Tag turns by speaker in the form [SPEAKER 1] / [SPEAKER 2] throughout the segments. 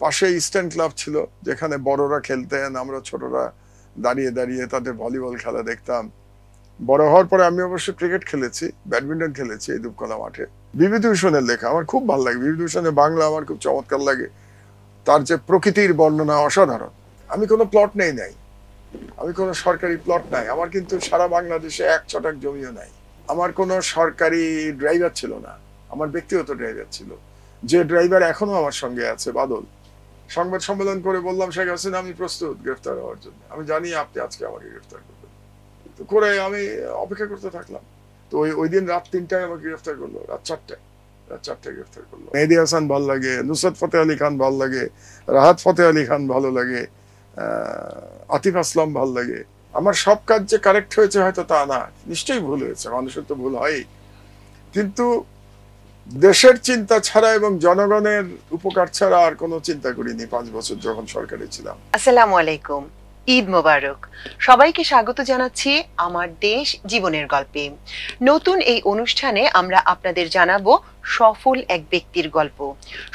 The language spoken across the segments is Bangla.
[SPEAKER 1] পাশে ইস্টার্ন ক্লাব ছিল, যেখানে বড়রা খেলতেন, আমরা ছোটরা দাঁড়িয়ে দাঁড়িয়ে তাদের ভলিবল খেলা দেখতাম। বড় হওয়ার পরে আমি অবশ্য ক্রিকেট খেলেছি, ব্যাডমিন্টন খেলেছি এই দুপকলা মাঠে। বিভূতিভূষণের লেখা আমার খুব ভালো লাগে, বিভূতিভূষণের বাংলা আমার খুব চমৎকার লাগে। তার যে প্রকৃতির বর্ণনা অসাধারণ। আমি কোনো প্লট নাই, আমি কোনো সরকারি প্লট নাই, আমার কিন্তু সারা বাংলাদেশে 1 ছটাক জমিও নাই। আমার কোনো সরকারি ড্রাইভার ছিল না, আমার ব্যক্তিগত ড্রাইভার ছিল, যে ড্রাইভার এখনো আমার সঙ্গে আছে, বাদল। সংবাদ সম্মেলন করে বললাম, শেখ হাসিনা আমি প্রস্তুত গ্রেফতার হওয়ার জন্য, আমি জানি আপনি আজকে আমাকে গ্রেফতার করবেন। তো করে আমি অপেক্ষা করতে থাকলাম। তো ওই দিন রাত 3টায় আমাকে গ্রেফতার করলো, রাত 4টায় গ্রেফতার করলো। মেহেদী হাসান ভালো লাগে, নুসরাত ফতেহ আলী খান ভালো লাগে, রাহাত ফতেহ আলী খান ভালো লাগে, আতিফ আসলাম ভালো লাগে। আমার সব কাজ যে কারেক্ট হয়েছে হয়তো তা না, নিশ্চয়ই ভুল হয়েছে, মানুষের তো ভুল হয়, কিন্তু দেশের চিন্তা ছাড়া এবং জনগণের উপকার ছাড়া আর কোনো চিন্তা করিনি 5 বছর যখন সরকারে ছিলাম।
[SPEAKER 2] আসসালামু আলাইকুম, ঈদ মোবারক। সবাইকে স্বাগত জানাচ্ছি আমার দেশ জীবনের গল্পে। নতুন এই অনুষ্ঠানে আমরা আপনাদের জানাবো সফল এক ব্যক্তির গল্প।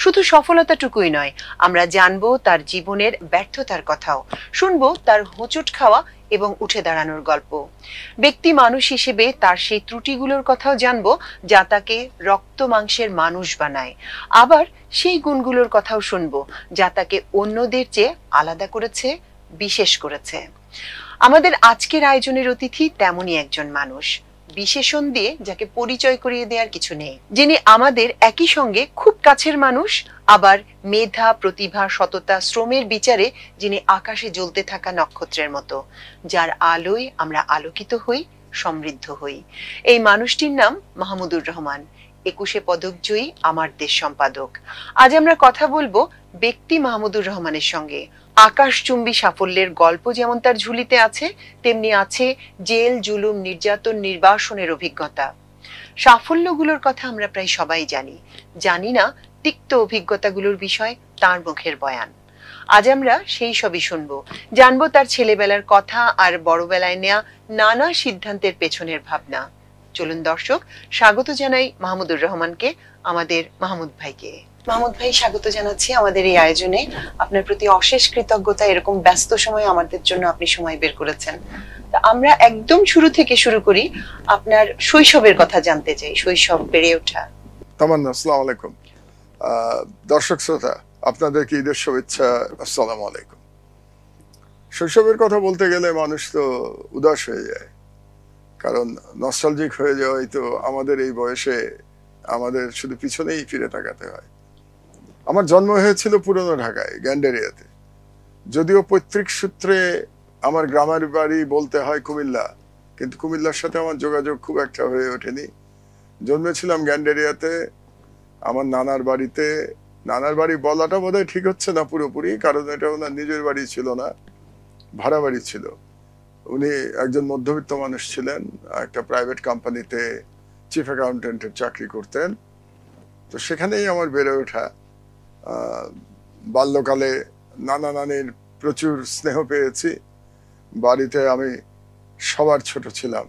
[SPEAKER 2] শুধু সফলতাটুকুই নয়, আমরা জানবো তার জীবনের ব্যর্থতার কথাও, শুনবো তার হোঁচট খাওয়া এবং উঠে দাঁড়ানোর গল্প। ব্যক্তি মানুষ হিসেবে তার সেই ত্রুটিগুলোর কথাও জানবো যা তাকে রক্ত মাংসের মানুষ বানায়। আবার সেই গুণগুলোর কথাও শুনবো যা তাকে অন্যদের চেয়ে আলাদা করেছে, বিশেষ করেছে। আমাদের আজকের আয়োজনের অতিথি তেমনই একজন মানুষ, বিশেষণ দিয়ে যাকে পরিচয় করিয়ে দেওয়ার কিছু নেই, যিনি আমাদের একই সঙ্গে খুব কাছের মানুষ, আবার মেধা, প্রতিভা, সততা, শ্রমের বিচারে যিনি আকাশে জ্বলতে থাকা নক্ষত্রের মতো, যার আলোয় আমরা আলোকিত হই, সমৃদ্ধ হই। এই মানুষটির নাম মাহমুদুর রহমান, 21 পদকজয়ী আমার দেশ সম্পাদক। আজ আমরা কথা বলবো ব্যক্তি মাহমুদুর রহমানের সঙ্গে। আকাশচুম্বী সাফল্যের গল্প যেমন তার ঝুলিতে আছে, তেমনি আছে জেল, জুলুম, নির্যাতন, নির্বাসনের অভিজ্ঞতা। সাফল্যগুলোর কথা আমরা প্রায় সবাই জানি না তিক্ত অভিজ্ঞতাগুলোর বিষয় তার মুখের বয়ান। আজ আমরা সেই সবই শুনবো, জানবো তার ছেলেবেলার কথা আর বড়বেলায় নেয়া নানা সিদ্ধান্তের পেছনের ভাবনা। চলুন দর্শক, স্বাগত জানাই মাহমুদুর রহমানকে, আমাদের মাহমুদ ভাইকে। মাহমুদ ভাই, স্বাগত জানাচ্ছি আমাদের এই আয়োজনে। আপনার প্রতি অশেষ কৃতজ্ঞতা, এরকম ব্যস্ত সময় আমাদের জন্য আপনি সময় বের করেছেন। আমরা একদম শুরু থেকে শুরু করি, আপনার শৈশবের কথা জানতে চাই, শৈশব, বেড়ে ওঠা।
[SPEAKER 1] তামান্না, আসসালামু আলাইকুম। দর্শক শ্রোতা, আপনাদেরকে ঈদের শুভেচ্ছা, আসসালামু আলাইকুম। শৈশবের কথা বলতে গেলে মানুষ তো উদাস হয়ে যায়, কারণ নস্টালজিক হয়ে যাওয়াই তো আমাদের এই বয়সে আমাদের শুধু পিছনেই ফিরে তাকাতে হয়। আমার জন্ম হয়েছিল পুরনো ঢাকায়, গ্যান্ডারিয়াতে। যদিও পৈতৃক সূত্রে আমার গ্রামের বাড়ি বলতে হয় কুমিল্লা, কিন্তু কুমিল্লার সাথে আমার যোগাযোগ খুব একটা হয়ে ওঠেনি। জন্মেছিলাম গ্যান্ডারিয়াতে, আমার নানার বাড়িতে। নানার বাড়ি বলাটা বোধহয় ঠিক হচ্ছে না পুরোপুরি, কারণ এটা ওনার নিজের বাড়ি ছিল না, ভাড়া বাড়ি ছিল। উনি একজন মধ্যবিত্ত মানুষ ছিলেন, একটা প্রাইভেট কোম্পানিতে চিফ অ্যাকাউন্টেন্টের চাকরি করতেন। তো সেখানেই আমার বেড়ে ওঠা। বাল্যকালে নানা নানির প্রচুর স্নেহ পেয়েছি। বাড়িতে আমি সবার ছোট ছিলাম,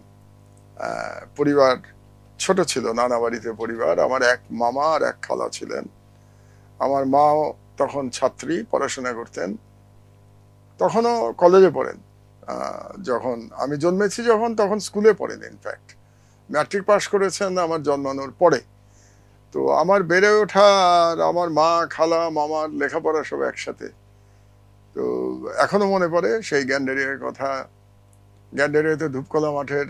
[SPEAKER 1] পরিবার ছোট ছিল, নানা বাড়িতে পরিবার। আমার এক মামা আর এক খালা ছিলেন। আমার মাও তখন ছাত্রী, পড়াশোনা করতেন, তখনও কলেজে পড়েন। যখন আমি জন্মেছি তখন স্কুলে পড়েন, ইনফ্যাক্ট ম্যাট্রিক পাস করেছেন আমার জন্মানোর পরে। তো আমার বেড়ে ওঠা আর আমার মা, খালা, মামার লেখাপড়া সব একসাথে। তো এখনো মনে পড়ে সেই গ্যান্ডারিয়ার কথা। গ্যান্ডারিয়াতে ধূপকলা মাঠের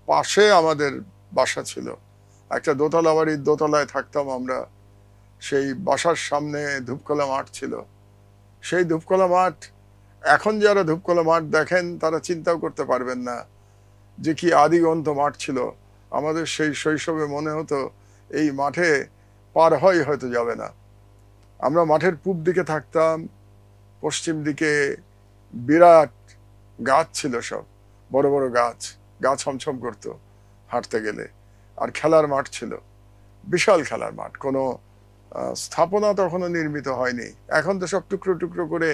[SPEAKER 1] পাশে আমাদের বাসা ছিল, একটা দোতলা বাড়ির দোতলায় থাকতাম আমরা। সেই বাসার সামনে ধূপকলা মাঠ ছিল। সেই ধূপকলা মাঠ, এখন যারা ধূপকলা মাঠ দেখেন তারা চিন্তাও করতে পারবেন না যে কি আদিগন্ত মাঠ ছিল। আমাদের সেই শৈশবে মনে হতো এই মাঠে পার হয়তো যাবে না। আমরা মাঠের পূব দিকে থাকতাম, পশ্চিম দিকে বিরাট গাছ ছিল, সব বড় বড় গাছ, গা ছমছম করতো হাঁটতে গেলে। আর খেলার মাঠ ছিল, বিশাল খেলার মাঠ। কোনো স্থাপনা তখনও নির্মিত হয়নি। এখন তো সব টুকরো টুকরো করে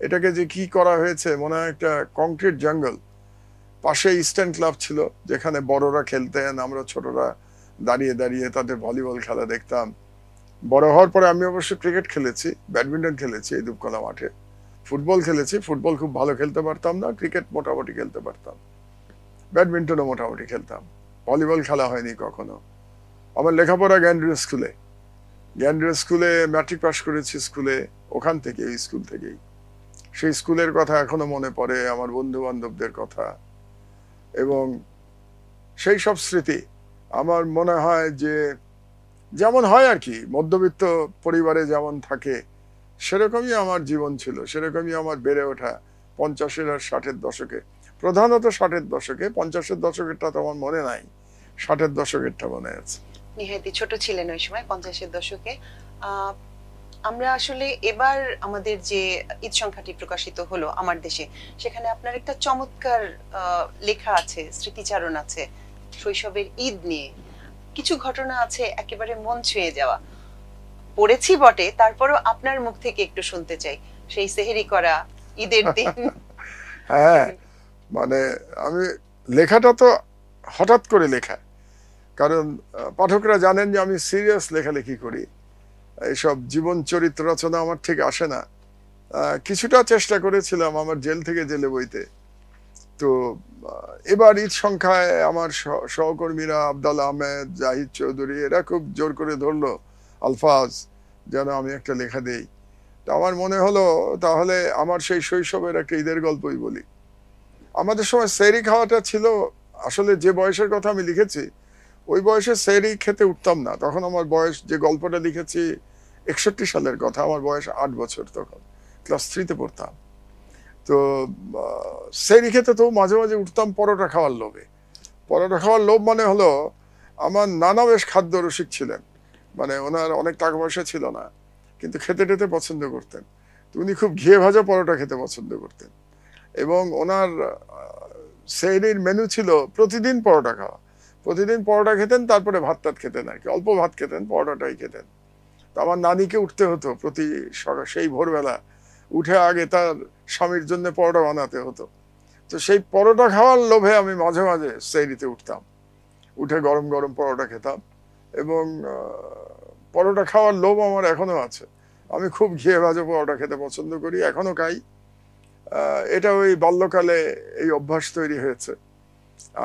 [SPEAKER 1] এটাকে যে কি করা হয়েছে, মনে হয় একটা কংক্রিট জঙ্গল। পাশে ইস্টার্ন ক্লাব ছিল, যেখানে বড়রা খেলতেন, আমরা ছোটরা দাঁড়িয়ে দাঁড়িয়ে তাদের ভলিবল খেলা দেখতাম। বড় হওয়ার পরে আমি অবশ্য ক্রিকেট খেলেছি, ব্যাডমিন্টন খেলেছি এই দুপকলা মাঠে, ফুটবল খেলেছি। ফুটবল খুব ভালো খেলতে পারতাম না, ক্রিকেট মোটামুটি খেলতে পারতাম, ব্যাডমিন্টনও মোটামুটি খেলতাম, ভলিবল খেলা হয়নি কখনো। আমার লেখাপড়া জ্ঞানড্রিল স্কুলে ম্যাট্রিক পাস করেছি স্কুলে, ওখান থেকে এই স্কুল থেকেই। সেই স্কুলের কথা এখনো মনে পড়ে, আমার বন্ধু বান্ধবদের কথা, এবং সেই সব স্মৃতি আমার মনে হয় যে যেমন হয় আর কি, মধ্যবিত্ত পরিবারে যেমন থাকে সেরকমই আমার জীবন ছিল, সেরকমই আমার বেড়ে ওঠা 50-এর আর 60-এর দশকে, প্রধানত 60-এর দশকে। 50-এর দশকেরটা তো আমার মনে নাই, 60-এর দশকেরটা মনে আছে।
[SPEAKER 2] নিহাতি ছোট ছিলেন ওই সময় 50-এর দশকে। আমরা আসলে এবার আমাদের যে ঈদ সংখ্যাটি প্রকাশিত হলো আমার দেশে, সেখানে আপনার একটা চমৎকার লেখা আছে, স্মৃতিচারণ আছে শৈশবের ঈদ নিয়ে। কিছু ঘটনা আছে একেবারে মন ছুঁয়ে যাওয়া। পড়েছি বটে, তারপরও আপনার মুখ থেকে একটু শুনতে চাই, সেই সেহেরি করা ঈদের দিন।
[SPEAKER 1] হ্যাঁ, মানে আমি লেখাটা তো হঠাৎ করে লেখা, কারণ পাঠকরা জানেন যে আমি সিরিয়াস লেখালেখি করি, এইসব জীবন চরিত্র রচনা আমার ঠিক আসে না। কিছুটা চেষ্টা করেছিলাম আমার জেল থেকে জেলে বইতে। তো এবার ঈদ সংখ্যায় আমার সহকর্মীরা আবদাল আহমেদ, জাহিদ চৌধুরী, এরা খুব জোর করে ধরলো আলফাজ যেন আমি একটা লেখা দেই। তো আমার মনে হলো তাহলে আমার সেই শৈশবের একটা ঈদের গল্পই বলি। আমাদের সময় সেহরি খাওয়াটা ছিল, আসলে যে বয়সের কথা আমি লিখেছি ওই বয়সে সেহরি খেতে উঠতাম না। তখন আমার বয়স, যে গল্পটা লিখেছি 61 সালের কথা, আমার বয়স 8 বছর, তখন ক্লাস 3-তে পড়তাম। তো সেহরি খেতে তো মাঝে মাঝে উঠতাম পরোটা খাওয়ার লোভে। পরোটা খাওয়ার লোভ মানে হলো, আমার নানা বেশ খাদ্য রসিক ছিলেন, মানে ওনার অনেক টাকা পয়সা ছিল না, কিন্তু খেতে টেতে পছন্দ করতেন। তো উনি খুব ঘিয়ে ভাজা পরোটা খেতে পছন্দ করতেন, এবং ওনার সেহরির মেনু ছিল প্রতিদিন পরোটা খাওয়া। প্রতিদিন পরোটা খেতেন, তারপরে ভাত টাত খেতেন আর কি, অল্প ভাত খেতেন, পরোটাটাই খেতেন। তো আমার নানিকে উঠতে হতো প্রতি সকাল, সেই ভোরবেলা উঠে আগে তার স্বামীর জন্য পরোটা বানাতে হতো। তো সেই পরোটা খাওয়ার লোভে আমি মাঝে মাঝে সেহরিতে উঠতাম, উঠে গরম গরম পরোটা খেতাম। এবং পরোটা খাওয়ার লোভ আমার এখনো আছে, আমি খুব ঘিয়ে ভাজা পরোটা খেতে পছন্দ করি, এখনো খাই। এটা ওই বাল্যকালে এই অভ্যাস তৈরি হয়েছে।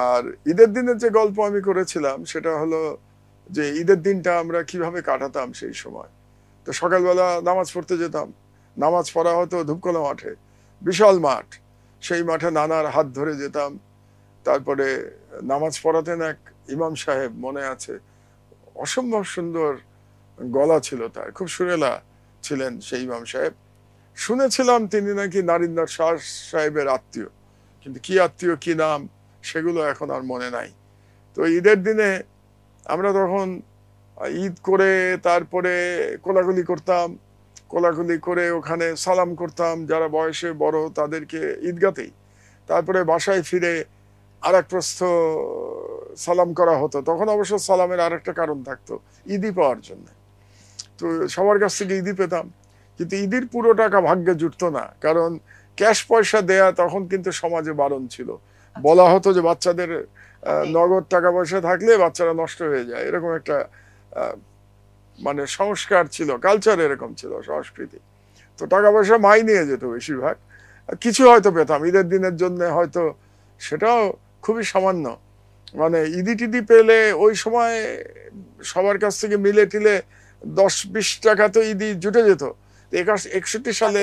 [SPEAKER 1] আর ঈদের দিনের যে গল্প আমি করেছিলাম সেটা হলো যে ঈদের দিনটা আমরা কিভাবে কাটাতাম সেই সময়। তো সকালবেলা নামাজ পড়তে যেতাম, নামাজ পড়া হতো ধূপকলা মাঠে, বিশাল মাঠ, সেই মাঠে নানার হাত ধরে যেতাম। তারপরে নামাজ পড়াতেন এক ইমাম সাহেব, মনে আছে, অসম্ভব সুন্দর গলা ছিল তার, খুব সুরেলা ছিলেন সেই ইমাম সাহেব। শুনেছিলাম তিনি নাকি নারিন্দার শাহ সাহেবের আত্মীয়, কিন্তু কি আত্মীয়, কি নাম, সেগুলো এখন আর মনে নাই। তো ঈদের দিনে আমরা তখন ঈদ করে তারপরে কোলাকুলি করতাম, কোলাকুলি করে ওখানে সালাম করতাম যারা বয়সে বড় তাদেরকে ঈদগাতেই। তারপরে বাসায় ফিরে আর এক প্রস্থ সালাম করা হতো। তখন অবশ্য সালামের আর একটা কারণ থাকতো, ঈদি পাওয়ার জন্য। তো সবার কাছ থেকে ঈদি পেতাম, কিন্তু ঈদের পুরো টাকা ভাগ্যে জুটতো না, কারণ ক্যাশ পয়সা দেয়া তখন কিন্তু সমাজে বারণ ছিল। বলা হতো যে বাচ্চাদের নগদ টাকা পয়সা থাকলে বাচ্চারা নষ্ট হয়ে যায়, এরকম একটা মানে সংস্কার ছিল, কালচার এরকম ছিল, সংস্কৃতি। তো টাকা পয়সা মাই নিয়ে যেত বেশিরভাগ, কিছু হয়তো পেতাম ঈদের দিনের জন্য, হয়তো সেটাও খুবই সামান্য। মানে ঈদি টিদি পেলে ওই সময় সবার কাছ থেকে মিলে টিলে 10-20 টাকা তো ঈদি জুটে যেত। 61 সালে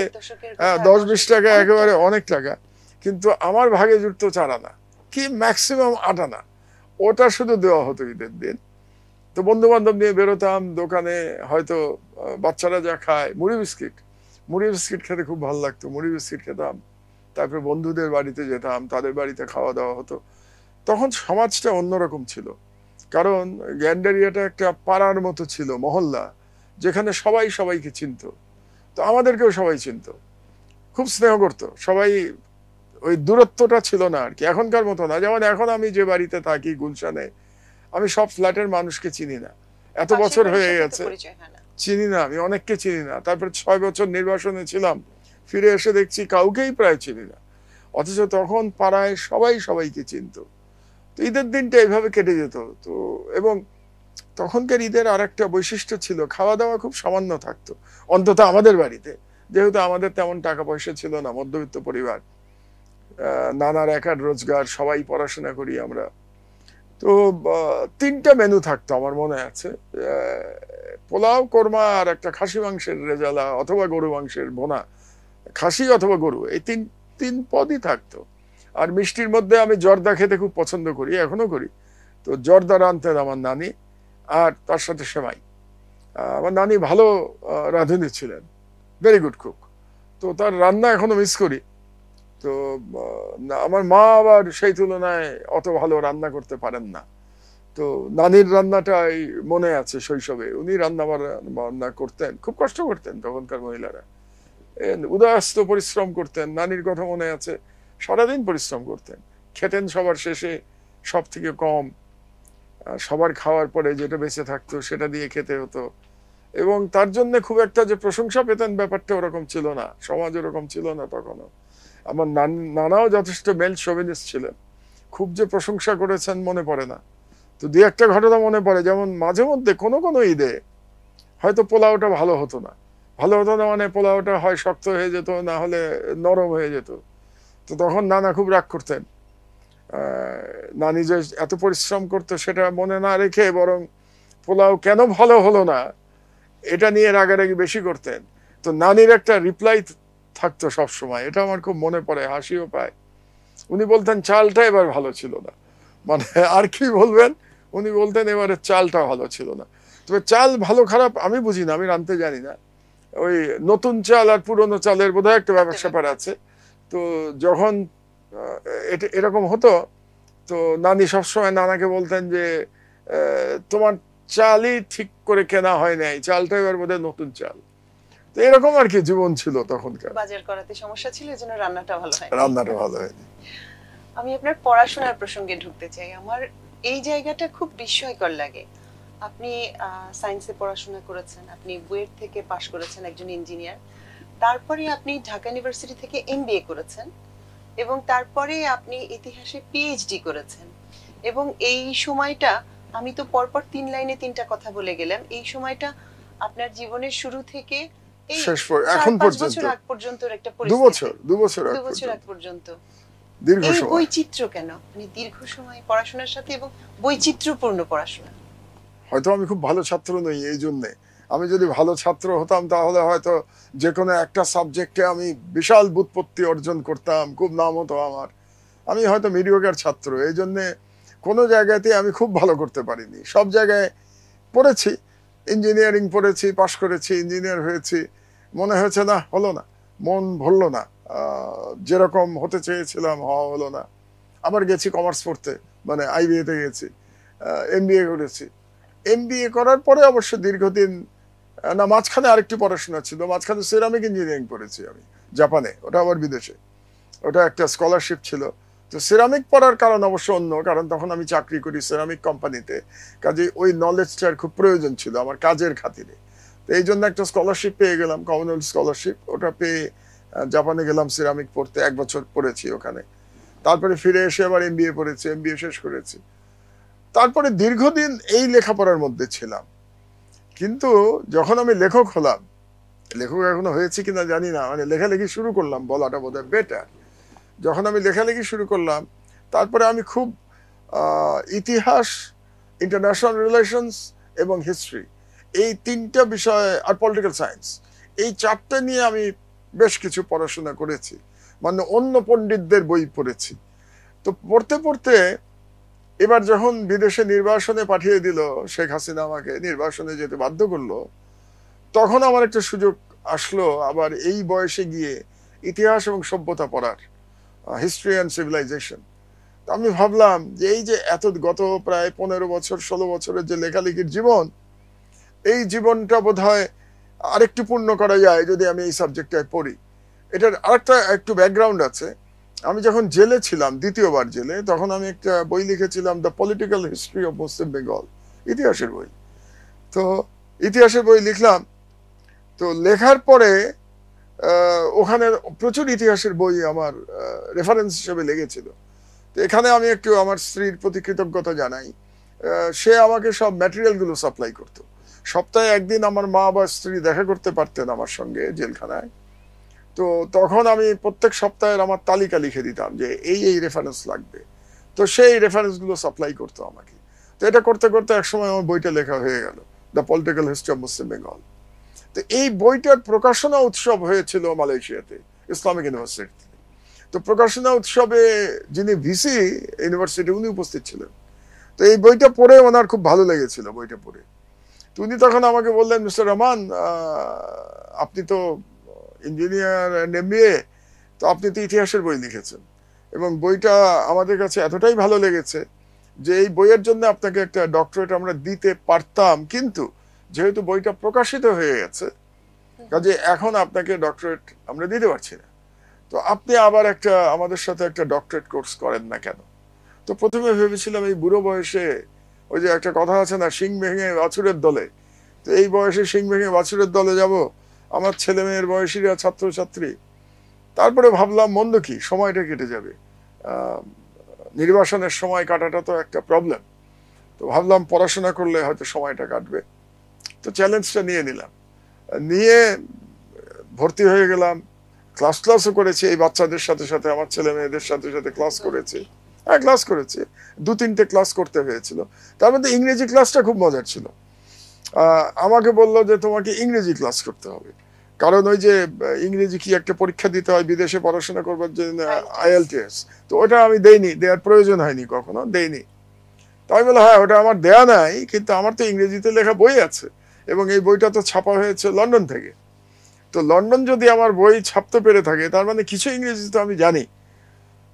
[SPEAKER 1] 10-20 টাকা একেবারে অনেক টাকা, কিন্তু আমার ভাগে জুটতো 4 আনা, কি ম্যাক্সিমাম 8 আনা, ওটা শুধু দেওয়া হতো ঈদের দিন। তো বন্ধু বান্ধব নিয়ে বেরোতাম, দোকানে হয়তো বাচ্চারা যা খায়, মুড়ি বিস্কিট খেতে খুব ভালো লাগতো, মুড়ি বিস্কিট খেতাম। তারপরে বন্ধুদের বাড়িতে যেতাম, তাদের বাড়িতে খাওয়া দাওয়া হতো। তখন সমাজটা অন্যরকম ছিল, কারণ গ্যান্ডারিয়াটা একটা পাড়ার মতো ছিল, মহল্লা, যেখানে সবাই সবাইকে চিনত। তো আমাদেরকেও সবাই চিনত, খুব স্নেহ করতো সবাই, ওই দূরত্বটা ছিল না আর কি, এখনকার মতো না। যেমন এখন আমি যে বাড়িতে থাকি গুলশানে, আমি সব ফ্ল্যাটের মানুষকে চিনি না, এত বছর হয়ে গেছে চিনি না, আমি অনেককে চিনি না। তারপরে 6 বছর নির্বাসনে ছিলাম, ফিরে এসে দেখছি কাউকেই প্রায় চিনি না, অথচ তখন পাড়ায় সবাই সবাইকে চিনত। তো ঈদের দিনটা এইভাবে কেটে যেত। তো এবং তখনকার ঈদের আর একটা বৈশিষ্ট্য ছিল, খাওয়া দাওয়া খুব সামান্য থাকতো, অন্তত আমাদের বাড়িতে। যেহেতু আমাদের তেমন টাকা পয়সা ছিল না, মধ্যবিত্ত পরিবার, নানার একার রোজগার, সবাই পড়াশোনা করি আমরা। তো 3টা মেনু থাকতো আমার মনে আছে, পোলাও, কোরমা আর একটা খাসি মাংসের রেজালা অথবা গরু মাংসের ভোনা, খাসি অথবা গরু, এই তিন পদই থাকতো। আর মিষ্টির মধ্যে আমি জর্দা খেতে খুব পছন্দ করি, এখনো করি। তো জর্দা রাঁধতেন আমার নানি, আর তার সাথে সেমাই। আমার নানি ভালো রাঁধুনি ছিলেন, ভেরি গুড কুক। তো তার রান্না এখনো মিস করি। তো আমার মা আবার সেই তুলনায় অত ভালো রান্না করতে পারেন না। তো নানির রান্নাটাই মনে আছে শৈশবে, উনি রান্না করতেন, খুব কষ্ট করতেন তখনকার মহিলারা, উদয়াস্ত পরিশ্রম করতেন। নানির কথা মনে আছে, সারাদিন পরিশ্রম করতেন, খেতেন সবার শেষে সব থেকে কম, সবার খাওয়ার পরে যেটা বেঁচে থাকতো সেটা দিয়ে খেতে হতো। এবং তার জন্য খুব একটা যে প্রশংসা পেতেন ব্যাপারটা ওরকম ছিল না, সমাজ ওরকম ছিল না তখনও। আমার নানাও যথেষ্ট মেল শোভেনিস্ট ছিলেন, খুব যে প্রশংসা করেছেন মনে পড়ে না। তো 2-1টা ঘটনা মনে পড়ে, যেমন মাঝে মধ্যে কোনো ঈদে হয়তো পোলাওটা ভালো হতো না। ভালো হতো না মানে পোলাওটা হয় শক্ত হয়ে যেত, না হলে নরম হয়ে যেত। তো তখন নানা খুব রাগ করতেন। নানি যে এত পরিশ্রম করতো সেটা মনে না রেখে বরং পোলাও কেন ভালো হলো না এটা নিয়ে রাগারাগি বেশি করতেন। তো নানির একটা রিপ্লাই থাকতো সব সময়, এটা আমার খুব মনে পড়ে, হাসিও পায়। উনি বলতেন চালটা এবার ভালো ছিল না, মানে আর কি বলবেন, উনি বলতেন এবারে চালটা ভালো ছিল না। তবে চাল ভালো খারাপ আমি বুঝি না, আমি রাঁধতে জানি না। ওই নতুন চাল আর পুরনো চালের বোধহয় একটা ব্যাপার স্যাপার আছে। তো যখন এরকম হতো, তো নানি সবসময় নানাকে বলতেন যে তোমার চালই ঠিক করে কেনা হয় নাই, চালটা এবার বোধহয় নতুন চাল। তো এরকম আর কি জীবন ছিল তখনকার।
[SPEAKER 2] বাজার করাতে সমস্যা ছিল, এজন্য রান্নাটা ভালো হয়,
[SPEAKER 1] রান্নাটা ভালো হয়নি।
[SPEAKER 2] আমি আপনার পড়াশোনার প্রসঙ্গে ঢুকতে চাই। আমার এই জায়গাটা খুব বিস্ময়কর লাগে। আপনি সায়েন্সে পড়াশোনা করেছেন, আপনি বুয়েট থেকে পাশ করেছেন, একজন ইঞ্জিনিয়ার। তারপরে আপনি ঢাকা ইউনিভার্সিটি থেকে এমবিএ করেছেন, এবং তারপরে আপনি ইতিহাসে পিএইচডি করেছেন। এবং এই সময়টা, আমি তো পরপর 3 লাইনে 3টা কথা বলে গেলাম, এই সময়টা আপনার জীবনের শুরু থেকে এই
[SPEAKER 1] শেষ এখন
[SPEAKER 2] 4-5 বছর আগ পর্যন্ত একটা পরিস্থিতি,
[SPEAKER 1] 2 বছর
[SPEAKER 2] আগ পর্যন্ত
[SPEAKER 1] দীর্ঘ
[SPEAKER 2] এই
[SPEAKER 1] সময়।
[SPEAKER 2] বৈচিত্র্য কেন, মানে দীর্ঘ সময় পড়াশোনার সাথে এবং বৈচিত্র্যপূর্ণ পড়াশোনা?
[SPEAKER 1] হয়তো আমি খুব ভালো ছাত্র নই, এই জন্যে। আমি যদি ভালো ছাত্র হতাম তাহলে হয়তো যে কোনো একটা সাবজেক্টে আমি বিশাল ব্যুৎপত্তি অর্জন করতাম, খুব নাম হতো আমার। আমি হয়তো মিডিওকার ছাত্র, এই জন্যে কোনো জায়গাতে আমি খুব ভালো করতে পারিনি। সব জায়গায় পড়েছি, ইঞ্জিনিয়ারিং পড়েছি, পাশ করেছি, ইঞ্জিনিয়ার হয়েছি, মনে হয়েছে না, হলো না, মন ভরলো না, যেরকম হতে চেয়েছিলাম হওয়া হলো না। আবার গেছি কমার্স পড়তে, মানে আইবিএতে গেছি, এমবিএ করেছি। এমবিএ করার পরে অবশ্য দীর্ঘদিন না, মাঝখানে আরেকটি পড়াশোনা ছিল, মাঝখানে সিরামিক ইঞ্জিনিয়ারিং পড়েছি আমি জাপানে, ওটা আবার বিদেশে, ওটা একটা স্কলারশিপ ছিল। তো সিরামিক পড়ার কারণ অবশ্য অন্য, কারণ তখন আমি চাকরি করি সিরামিক কোম্পানিতে, কাজে ওই নলেজটার খুব প্রয়োজন ছিল আমার কাজের খাতিরে। তো এই জন্য একটা স্কলারশিপ পেয়ে গেলাম, কমনওয়েলথ স্কলারশিপ, ওটা পেয়ে জাপানে গেলাম সিরামিক পড়তে, 1 বছর পড়েছি ওখানে। তারপরে ফিরে এসে আবার এমবিএ পড়েছি, এমবিএ শেষ করেছি। তারপরে দীর্ঘদিন এই লেখাপড়ার মধ্যে ছিলাম। কিন্তু যখন আমি লেখক হলাম, লেখক এখনো হয়েছি কিনা জানি না, মানে লেখালেখি শুরু করলাম বলাটা বোধহয় বেটার। যখন আমি লেখালেখি শুরু করলাম, তারপরে আমি খুব ইতিহাস, ইন্টারন্যাশনাল রিলেশনস এবং হিস্ট্রি, এই 3টা বিষয়, আর পলিটিক্যাল সায়েন্স, এই 4টা নিয়ে আমি বেশ কিছু পড়াশোনা করেছি, মানে অন্য পণ্ডিতদের বই পড়েছি। তো পড়তে পড়তে এবার যখন বিদেশে নির্বাসনে পাঠিয়ে দিল শেখ হাসিনা, আমাকে নির্বাসনে যেতে বাধ্য করলো, তখন আমার একটা সুযোগ আসলো আবার এই বয়সে গিয়ে ইতিহাস এবং সভ্যতা পড়ার, হিস্ট্রি অ্যান্ড সিভিলাইজেশন। আমি ভাবলাম যে এই যে গত প্রায় 15 বছর 16 বছরের যে লেখালেখির জীবন, এই জীবনটা বোধহয় আরেকটু পূর্ণ করা যায় যদি আমি এই সাবজেক্টটায় পড়ি। এটার আরেকটা একটু ব্যাকগ্রাউন্ড আছে। আমি যখন জেলে ছিলাম, দ্বিতীয়বার জেলে, তখন আমি একটা বই লিখেছিলাম, the political history of Muslim Bengal, ইতিহাসের বই। তো ইতিহাসের বই লিখলাম। তো লেখার পরে ওখানে প্রচুর ইতিহাসের বই আমার রেফারেন্স হিসেবে লেগেছিল। তো এখানে আমি একটু আমার স্ত্রীর প্রতি কৃতজ্ঞতা জানাই। সে আমাকে সব ম্যাটেরিয়াল গুলো সাপ্লাই করতো। সপ্তাহে একদিন আমার মা বা স্ত্রী দেখা করতে পারতেন আমার সঙ্গে জেলখানায়। তো তখন আমি প্রত্যেক সপ্তাহের আমার তালিকা লিখে দিতাম যে এই রেফারেন্স লাগবে, তো সেই রেফারেন্স গুলো সাপ্লাই করতো আমাকে। তো এটা করতে করতে একসময় আমার বইটা লেখা হয়ে গেল, the political history of Muslim Bengal. তো এই বইটার প্রকাশনা উৎসব হয়েছিল মালয়েশিয়াতে, ইসলামিক ইউনিভার্সিটিতে। তো প্রকাশনা উৎসবে যিনি ভিসি ইউনিভার্সিটি উনি উপস্থিত ছিলেন। তো এই বইটা পড়ে ওনার খুব ভালো লেগেছিল বইটা পড়ে। তো উনি তখন আমাকে বললেন, মিস্টার রহমান, আপনি তো ইঞ্জিনিয়ার এন্ড এমবিএ, তো আপনি তো ইতিহাসের বই লিখেছেন এবং বইটা আমাদের কাছে এতটাই ভালো লেগেছে যে এই বইয়ের জন্য আপনাকে একটা ডক্টরেট আমরা দিতে পারতাম, কিন্তু যেহেতু বইটা প্রকাশিত হয়ে গেছে কাজে এখন আপনাকে ডক্টরেট আমরা দিতে পারছি না। তো আপনি আবার একটা আমাদের সাথে একটা ডক্টরেট কোর্স করেন না কেন? তো প্রথমে ভেবেছিলাম এই বুড়ো বয়সে, ওই যে একটা কথা আছে না, শিং ভেঙে বাছুরের দলে, তো এই বয়সে শিং ভেঙে বাছুরের দলে যাব, আমার ছেলে মেয়ের বয়সীরা ছাত্রছাত্রী। তারপরে ভাবলাম মন্দ কি, সময়টা কেটে যাবে, নির্বাসনের সময় কাটাটা তো একটা প্রবলেম। তো ভাবলাম পড়াশোনা করলে হয়তো সময়টা কাটবে। তো চ্যালেঞ্জটা নিয়ে নিলাম, নিয়ে ভর্তি হয়ে গেলাম। ক্লাসও করেছি এই বাচ্চাদের সাথে সাথে, আমার ছেলে মেয়েদের সাথে সাথে ক্লাস করেছি। হ্যাঁ, ক্লাস করেছি, 2-3টে ক্লাস করতে হয়েছিল। তার মধ্যে ইংরেজি ক্লাসটা খুব মজার ছিল। আমাকে বললো যে তোমাকে ইংরেজি ক্লাস করতে হবে, কারণ ওই যে ইংরেজি কি একটা পরীক্ষা দিতে হয় বিদেশে পড়াশোনা করবার জন্য, IELTS। তো ওটা আমি দেইনি, দেওয়ার প্রয়োজন হয়নি, কখনো দেইনি। তো আমি বললাম, হ্যাঁ ওটা আমার দেয়া নাই, কিন্তু আমার তো ইংরেজিতে লেখা বই আছে এবং এই বইটা তো ছাপা হয়েছে লন্ডন থেকে। তো লন্ডন যদি আমার বই ছাপতে পেরে থাকে তার মানে কিছু ইংরেজি তো আমি জানি।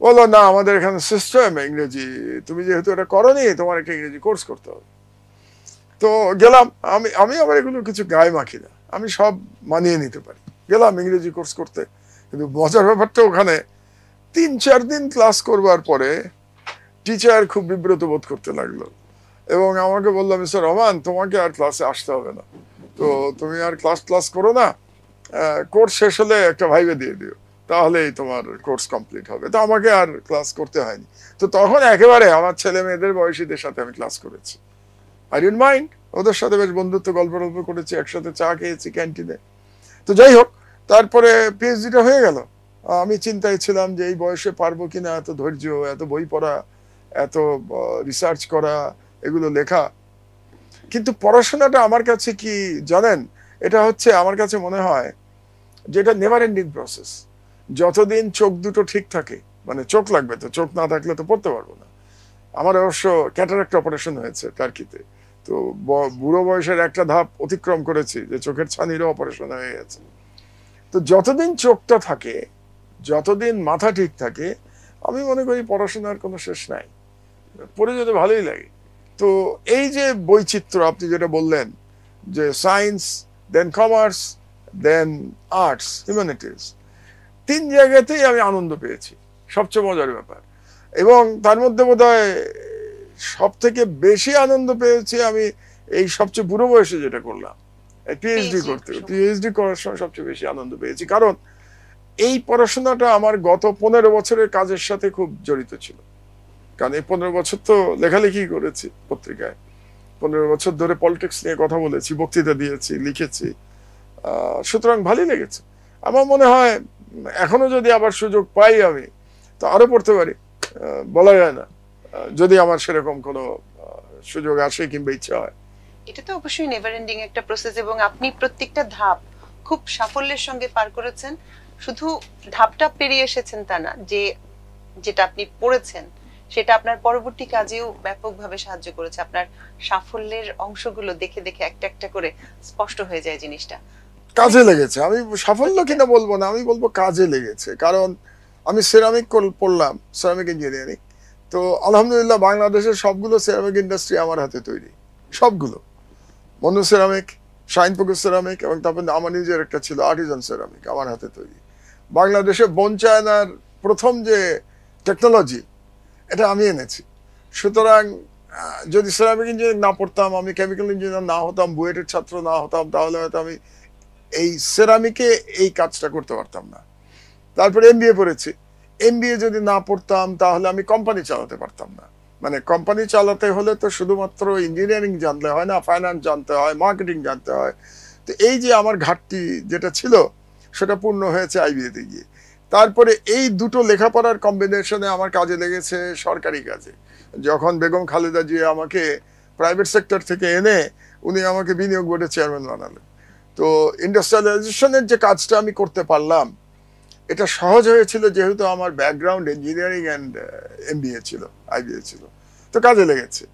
[SPEAKER 1] বললো, না আমাদের এখানে সিস্টেম ইংরেজি, তুমি যেহেতু এটা করোনি তোমার একটা ইংরেজি কোর্স করতে হবে। তো গেলাম, আমি আবার এগুলো কিছু গায়ে মাখি না, আমি সব মানিয়ে নিতে পারি। গেলাম ইংরেজি কোর্স করতে, কিন্তু মজার ব্যাপারটা ওখানে 3-4 দিন ক্লাস করবার পরে টিচার খুব বিব্রত বোধ করতে লাগলো এবং আমাকে বললো, মিস্টার রহমান তোমাকে আর ক্লাসে আসতে হবে না, তো তুমি আর ক্লাস করো না, কোর্স শেষ হলে একটা ভাইভে দিয়ে দিও, তাহলেই তোমার কোর্স কমপ্লিট হবে। তো আমাকে আর ক্লাস করতে হয়নি। তো তখন একেবারে আমার ছেলে মেয়েদের বয়সীদের সাথে আমি ক্লাস করেছি। আই ডিডন্ট মাইন্ড, ওদের সাথে বেশ বন্ধুত্ব, গল্প করেছি, একসাথে চা খেয়েছি ক্যান্টিনে। তো যাই হোক, তারপরে পিএইচডিটা হয়ে গেল। আমি চিন্তায় ছিলাম যে এই বয়সে পারবো কিনা এত ধৈর্য, এত বই পড়া, এত রিসার্চ করা, এগুলো লেখা। কিন্তু পড়াশোনাটা আমার কাছে কি জানেন, এটা হচ্ছে আমার কাছে মনে হয় যে এটা নেভার এন্ডিং প্রসেস। যতদিন চোখ দুটো ঠিক থাকে, মানে চোখ লাগবে, তো চোখ না থাকলে তো পড়তে পারবো না। আমার অবশ্য ক্যাটারাক্ট অপারেশন হয়েছে টার্কিতে, তো বুড়ো বয়সের একটা ধাপ অতিক্রম করেছি যে চোখের ছানিরও অপারেশন হয়ে গেছে। তো যতদিন চোখটা থাকে, যতদিন মাথা ঠিক থাকে, আমি মনে করি পড়াশোনার কোনো শেষ নাই, পড়ে যেতে ভালোই লাগে। তো এই যে বৈচিত্র্য আপনি যেটা বললেন যে সায়েন্স, দেন কমার্স, দেন আর্টস, হিউম্যানিটিজ, 3 জায়গাতেই আমি আনন্দ পেয়েছি, সবচেয়ে মজার ব্যাপার। এবং তার মধ্যে বোধহয় সব থেকে বেশি আনন্দ পেয়েছি আমি এই সবচেয়ে বুড়ো বয়সে যেটা করলাম, পিএইচডি করার সময় সবচেয়ে বেশি আনন্দ পেয়েছি, কারণ এই পড়াশোনাটা আমার গত 15 বছরের কাজের সাথে খুব জড়িত ছিল। কারণ এই 15 বছর তো লেখালেখি করেছি পত্রিকায়, 15 বছর ধরে পলিটিক্স নিয়ে কথা বলেছি, বক্তৃতা দিয়েছি, লিখেছি, সুতরাং ভালোই লেগেছে। আমার মনে হয় এখনো যদি আবার সুযোগ পাই আমি, তো আরো পড়তে পারি, বলা যায় না, যদি আমার সেরকম কোনো সুযোগ আসে কিংবা ইচ্ছা হয়।
[SPEAKER 2] এটা তো অবশ্যই নেভার এন্ডিং একটা প্রসেস, এবং আপনি প্রত্যেকটা ধাপ খুব সাফল্যের সঙ্গে পার করেছেন। শুধু ধাপটা পেরিয়ে এসেছেন তা না, যে যেটা আপনি পড়েছেন সেটা আপনার পরবর্তী কাজেও ব্যাপকভাবে সাহায্য করেছে। আপনার সাফল্যের অংশগুলো দেখে দেখে একটা একটা করে স্পষ্ট হয়ে যায় জিনিসটা।
[SPEAKER 1] কাজে লেগেছে, আমি সাফল্য কিনা বলবো না, আমি বলবো কাজে লেগেছে। কারণ আমি সেরামিক পড়লাম, সেরামিক ইঞ্জিনিয়ারিং। তো আলহামদুলিল্লাহ বাংলাদেশের সবগুলো সেরামিক ইন্ডাস্ট্রি আমার হাতে তৈরি, সবগুলো। মনু সেরামিক, শাইনপুকুর সেরামিক, এবং তারপর আমার নিজের একটা ছিল আর্টিজান সেরামিক, আমার হাতে তৈরি। বাংলাদেশে বোন চায়নার প্রথম যে টেকনোলজি, এটা আমি এনেছি। সুতরাং যদি সেরামিক ইঞ্জিনিয়ারিং না পড়তাম, আমি কেমিক্যাল ইঞ্জিনিয়ার না হতাম, বুয়েটের ছাত্র না হতাম, তাহলে হয়তো আমি এই সেরামিকে এই কাজটা করতে পারতাম না। তারপরে এমবিএ পড়েছি, এমবিএ যদি না পড়তাম তাহলে আমি কোম্পানি চালাতে পারতাম না, মানে কোম্পানি চালাতে হলে তো শুধুমাত্র ইঞ্জিনিয়ারিং জানলে হয় না, ফাইন্যান্স জানতে হয়, মার্কেটিং জানতে হয়। তো এই যে আমার ঘাটতি যেটা ছিল সেটা পূর্ণ হয়েছে আইবিএতে গিয়ে। তারপরে এই দুটো লেখাপড়ার কম্বিনেশনে আমার কাজে লেগেছে সরকারি কাজে। যখন বেগম খালেদা জিয়া আমাকে প্রাইভেট সেক্টর থেকে এনে উনি আমাকে বিনিয়োগ বোর্ডের চেয়ারম্যান বানালেন। তো ইন্ডাস্ট্রিয়ালাইজেশনের যে কাজটা আমি করতে পারলাম এটা সহজ হয়েছিল যেহেতু আমার ব্যাকগ্রাউন্ড ইঞ্জিনিয়ারিং অ্যান্ড এমবিএ ছিল, আইবিএ ছিল, তো কাজে লেগেছে।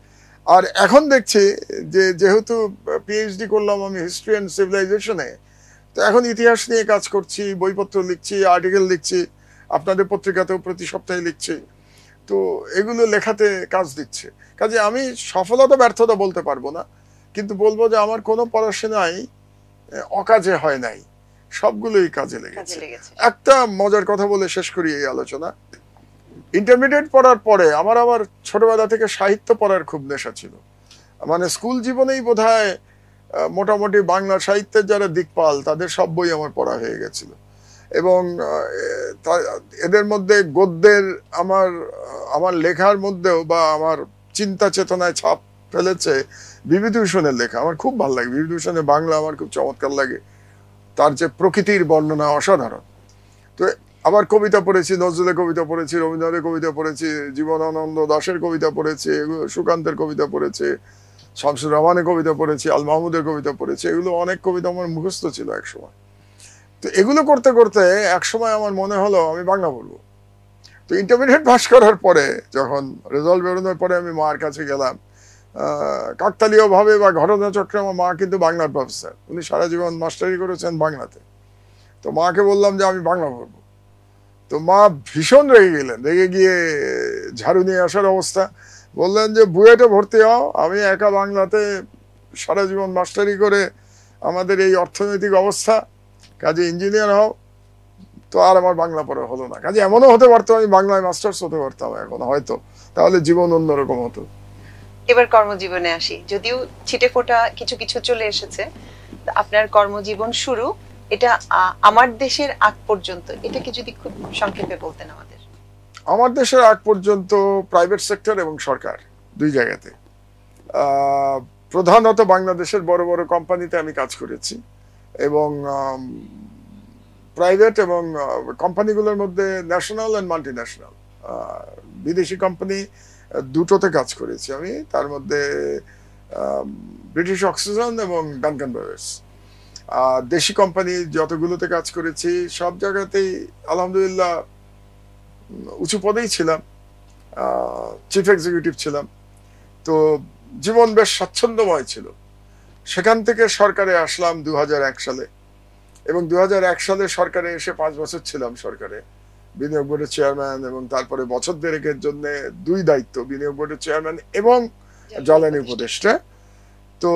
[SPEAKER 1] আর এখন দেখছি যে যেহেতু পিএইচডি করলাম আমি হিস্ট্রি অ্যান্ড সিভিলাইজেশনে, তো এখন ইতিহাস নিয়ে কাজ করছি, বইপত্র লিখছি, আর্টিকেল লিখছি, আপনাদের পত্রিকাতেও প্রতি সপ্তাহে লিখছি। তো এগুলো লেখাতে কাজ দিচ্ছে। কাজে আমি সফলতা ব্যর্থতা বলতে পারবো না, কিন্তু বলবো যে আমার কোনো পড়াশোনাই অকাজে হয় নাই, সবগুলোই কাজে লেগেছে। একটা মজার কথা বলে শেষ করি এই আলোচনা। ইন্টারমিডিয়েট পড়ার পরে আমার আবার ছোটবেলা থেকে সাহিত্য পড়ার খুব নেশা ছিল। মানে স্কুল জীবনেই বোধহয় মোটামুটি বাংলা সাহিত্যের যারা দিকপাল তাদের সব বই আমার পড়া হয়ে গেছিল। এবং এদের মধ্যে গদ্যের আমার লেখার মধ্যেও বা আমার চিন্তা চেতনায় ছাপ ফেলেছে বিভূতিভূষণের লেখা। আমার খুব ভালো লাগে বিভূতিভূষণের বাংলা, আমার খুব চমৎকার লাগে। তার যে প্রকৃতির বর্ণনা অসাধারণ। তো আবার কবিতা পড়েছি, নজরুলের কবিতা পড়েছি, রবীন্দ্রনাথের কবিতা পড়েছি, জীবনানন্দ দাশের কবিতা পড়েছি, সুকান্তের কবিতা পড়েছি, শামসুর রহমানের কবিতা পড়েছি, আল মাহমুদের কবিতা পড়েছি। এগুলো অনেক কবিতা আমার মুখস্থ ছিল একসময়। তো এগুলো করতে করতে একসময় আমার মনে হলো আমি বাংলা পড়বো। তো ইন্টারমিডিয়েট পাস করার পরে যখন রেজাল্ট বেরোনোর পরে আমি মার কাছে গেলাম। কাকতালীয় ভাবে বা ঘটনাচক্রে আমার মা কিন্তু বাংলার প্রফেসর, উনি সারা জীবন মাস্টারি করেছেন বাংলাতে। তো মাকে বললাম যে আমি বাংলা পড়বো। তো মা ভীষণ রেগে গেলেন, রেগে গিয়ে ঝাড়ু নিয়ে আসার অবস্থা, বললেন যে বুয়েটে ভর্তি হও, আমি একা বাংলাতে সারা জীবন মাস্টারি করে আমাদের এই অর্থনৈতিক অবস্থা, কাজে ইঞ্জিনিয়ার হও। তো আর আমার বাংলা পড়া হলো না। কাজে এমনও হতে পারতো আমি বাংলায় মাস্টার্স হতে পারতাম এখন হয়তো, তাহলে জীবন অন্যরকম হতো।
[SPEAKER 2] এবার কর্মজীবনে আসি, যদিও ছিটে ফোটা কিছু কিছু চলে এসেছে। আপনার কর্মজীবন শুরু এটা আমার দেশের আগ পর্যন্ত, এটাকে যদি খুব সংক্ষেপে বলতেন আমাদের।
[SPEAKER 1] আমার দেশের আগ পর্যন্ত প্রাইভেট সেক্টর এবং সরকার দুই জায়গাতে, প্রধানত বাংলাদেশের বড় বড় কোম্পানিতে আমি কাজ করেছি। এবং প্রাইভেট এবং কোম্পানিগুলোর মধ্যে ন্যাশনাল অ্যান্ড মাল্টি ন্যাশনাল, বিদেশি কোম্পানি দুটোতে কাজ করেছি আমি। তার মধ্যে ব্রিটিশ অক্সিজেন এবং ডানকান ব্রাদার্স। দেশি কোম্পানি যতগুলোতে কাজ করেছি সব জায়গাতেই আলহামদুলিল্লাহ উঁচু পদেই ছিলাম, চিফ এক্সিকিউটিভ ছিলাম। তো জীবন বেশ স্বাচ্ছন্দ্যময় ছিল। সেখান থেকে সরকারে আসলাম 2001 সালে, এবং 2001 সালে সরকারে এসে 5 বছর ছিলাম সরকারে, বিনিয়োগ বোর্ডের চেয়ারম্যান, এবং তারপরে বছর দেড়েকের জন্য 2 দায়িত্ব, বিনিয়োগ বোর্ডের চেয়ারম্যান এবং জ্বালানি উপদেষ্টা। তো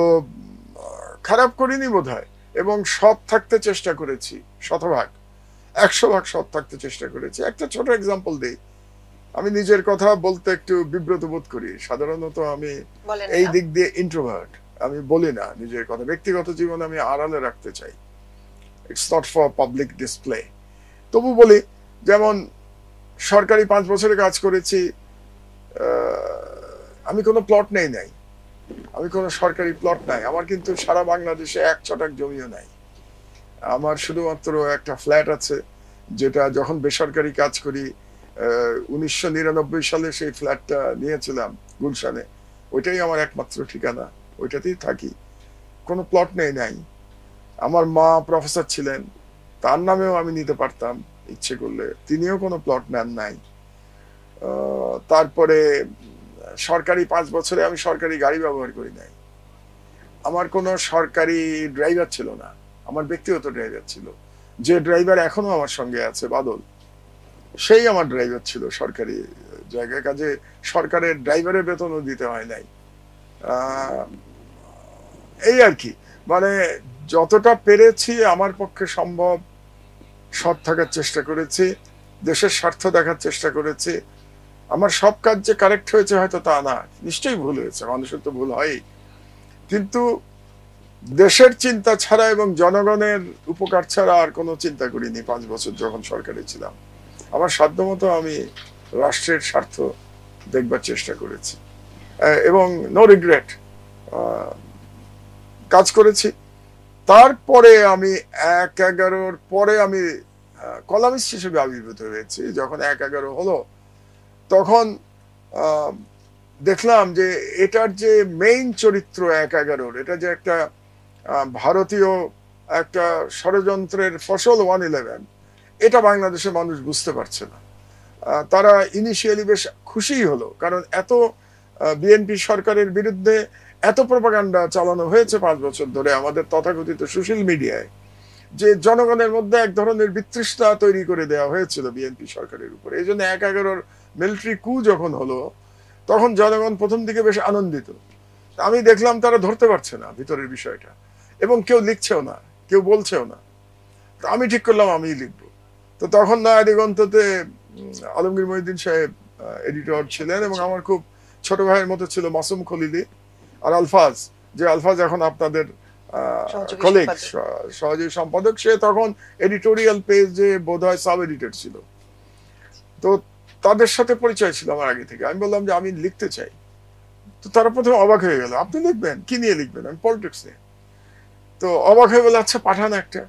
[SPEAKER 1] খারাপ করিনি বোধহয়, এবং সৎ থাকতে চেষ্টা করেছি, শতভাগ 100% সৎ থাকতে চেষ্টা করেছি। একটা ছোট এক্সাম্পল দিই, আমি নিজের কথা বলতে একটু বিব্রত বোধ করি। সাধারণত আমি এই দিক দিয়ে ইন্ট্রোভার্ট, আমি বলি না নিজের কথা, ব্যক্তিগত জীবন আমি আড়ালে রাখতে চাই, it's not for public display. তবু বলি, যেমন সরকারি 5 বছরে কাজ করেছি, আমি কোনো প্লট নেই নাই, আমি কোনো সরকারি প্লট নাই আমার, কিন্তু সারা বাংলাদেশে 1 ছটাক জমিও নাই আমার। শুধুমাত্র একটা ফ্ল্যাট আছে, যেটা যখন বেসরকারি কাজ করি 1999 সালে সেই ফ্ল্যাটটা নিয়েছিলাম গুলশানে, ওইটাই আমার একমাত্র ঠিকানা, ওইটাতেই থাকি, কোনো প্লট নেই নাই। আমার মা প্রফেসর ছিলেন, তার নামেও আমি নিতে পারতাম ইচ্ছে করলে, তিনিও কোনো প্লট নেন নাই। তারপরে সরকারি 5 বছরে আমি সরকারি গাড়ি ব্যবহার করি নাই, আমার কোনো সরকারি ড্রাইভার ছিল না, আমার ব্যক্তিগত ড্রাইভার ছিল। যে ড্রাইভার এখনো আমার সঙ্গে আছে, বাদল, সেই আমার ড্রাইভার ছিল সরকারি জায়গায়। কাজে সরকারের ড্রাইভারের বেতনও দিতে হয় নাই। এই আর কি, মানে যতটা পেরেছি আমার পক্ষে সম্ভব সৎ থাকার চেষ্টা করেছি, দেশের স্বার্থ দেখার চেষ্টা করেছি। আমার সব কাজ যে কারেক্ট হয়েছে হয়তো তা না, নিশ্চয়ই ভুল হয়েছে, মানুষের তো ভুল হয়ই, কিন্তু দেশের চিন্তা ছাড়া এবং জনগণের উপকার ছাড়া আর কোনো চিন্তা করিনি 5 বছর যখন সরকারে ছিলাম। আমার সাধ্যমতো আমি রাষ্ট্রের স্বার্থ দেখবার চেষ্টা করেছি, এবং নো রিগ্রেট কাজ করেছি। তারপরে আমি 1/11 পরে আমি কলামিস্ট হিসেবে আবির্ভূত হয়েছি। যখন 1/11 হলো তখন দেখলাম যে এটার যে মেইন চরিত্র 1/11, এটা যে একটা ভারতীয় একটা ষড়যন্ত্রের ফসল 1/11, এটা বাংলাদেশের মানুষ বুঝতে পারছে না। তারা ইনিশিয়ালি বেশ খুশিই হলো, কারণ এত বিএনপি সরকারের বিরুদ্ধে এত প্রপাগান্ডা চালানো হয়েছে 5 বছর ধরে আমাদের তথাকথিত সোশ্যাল মিডিয়ায়, যে জনগণের মধ্যে এক ধরনের বিতৃষ্ণা তৈরি করে দেওয়া হয়েছিল বিএনপি সরকারের উপরে। এই জন্য 1/11 মিলিটারি কু যখন হলো তখন জনগণ প্রথম দিকে বেশ আনন্দিত। আমি দেখলাম তারা ধরতে পারছে না ভিতরের বিষয়টা, এবং কেউ লিখছেও না, কেউ বলছেও না। তো আমি ঠিক করলাম আমি লিখবো। তো তখন নয়া দিগন্ততে আলমগীর মহিউদ্দিন সাহেব এডিটর ছিলেন, এবং আমার খুব ছোট ভাইয়ের মতো ছিল মাসুম খলিলি আর আলফাজ, যে আলফাজ এখন আপনাদের কলিগ, সহযোগী সম্পাদক। সে তখন এডিটোরিয়াল পেজে বোধহয় সাব এডিটর ছিল। তো তাদের সাথে পরিচয় ছিল আমার আগে থেকে। আমি বললাম যে আমি লিখতে চাই। তো তারা প্রথমে অবাক হয়ে গেল, আপনি লিখবেন? কি নিয়ে লিখবেন? আমি পলিটিক্স নিয়ে। তো অবাক হয়ে বলে, আচ্ছা পাঠান একটা।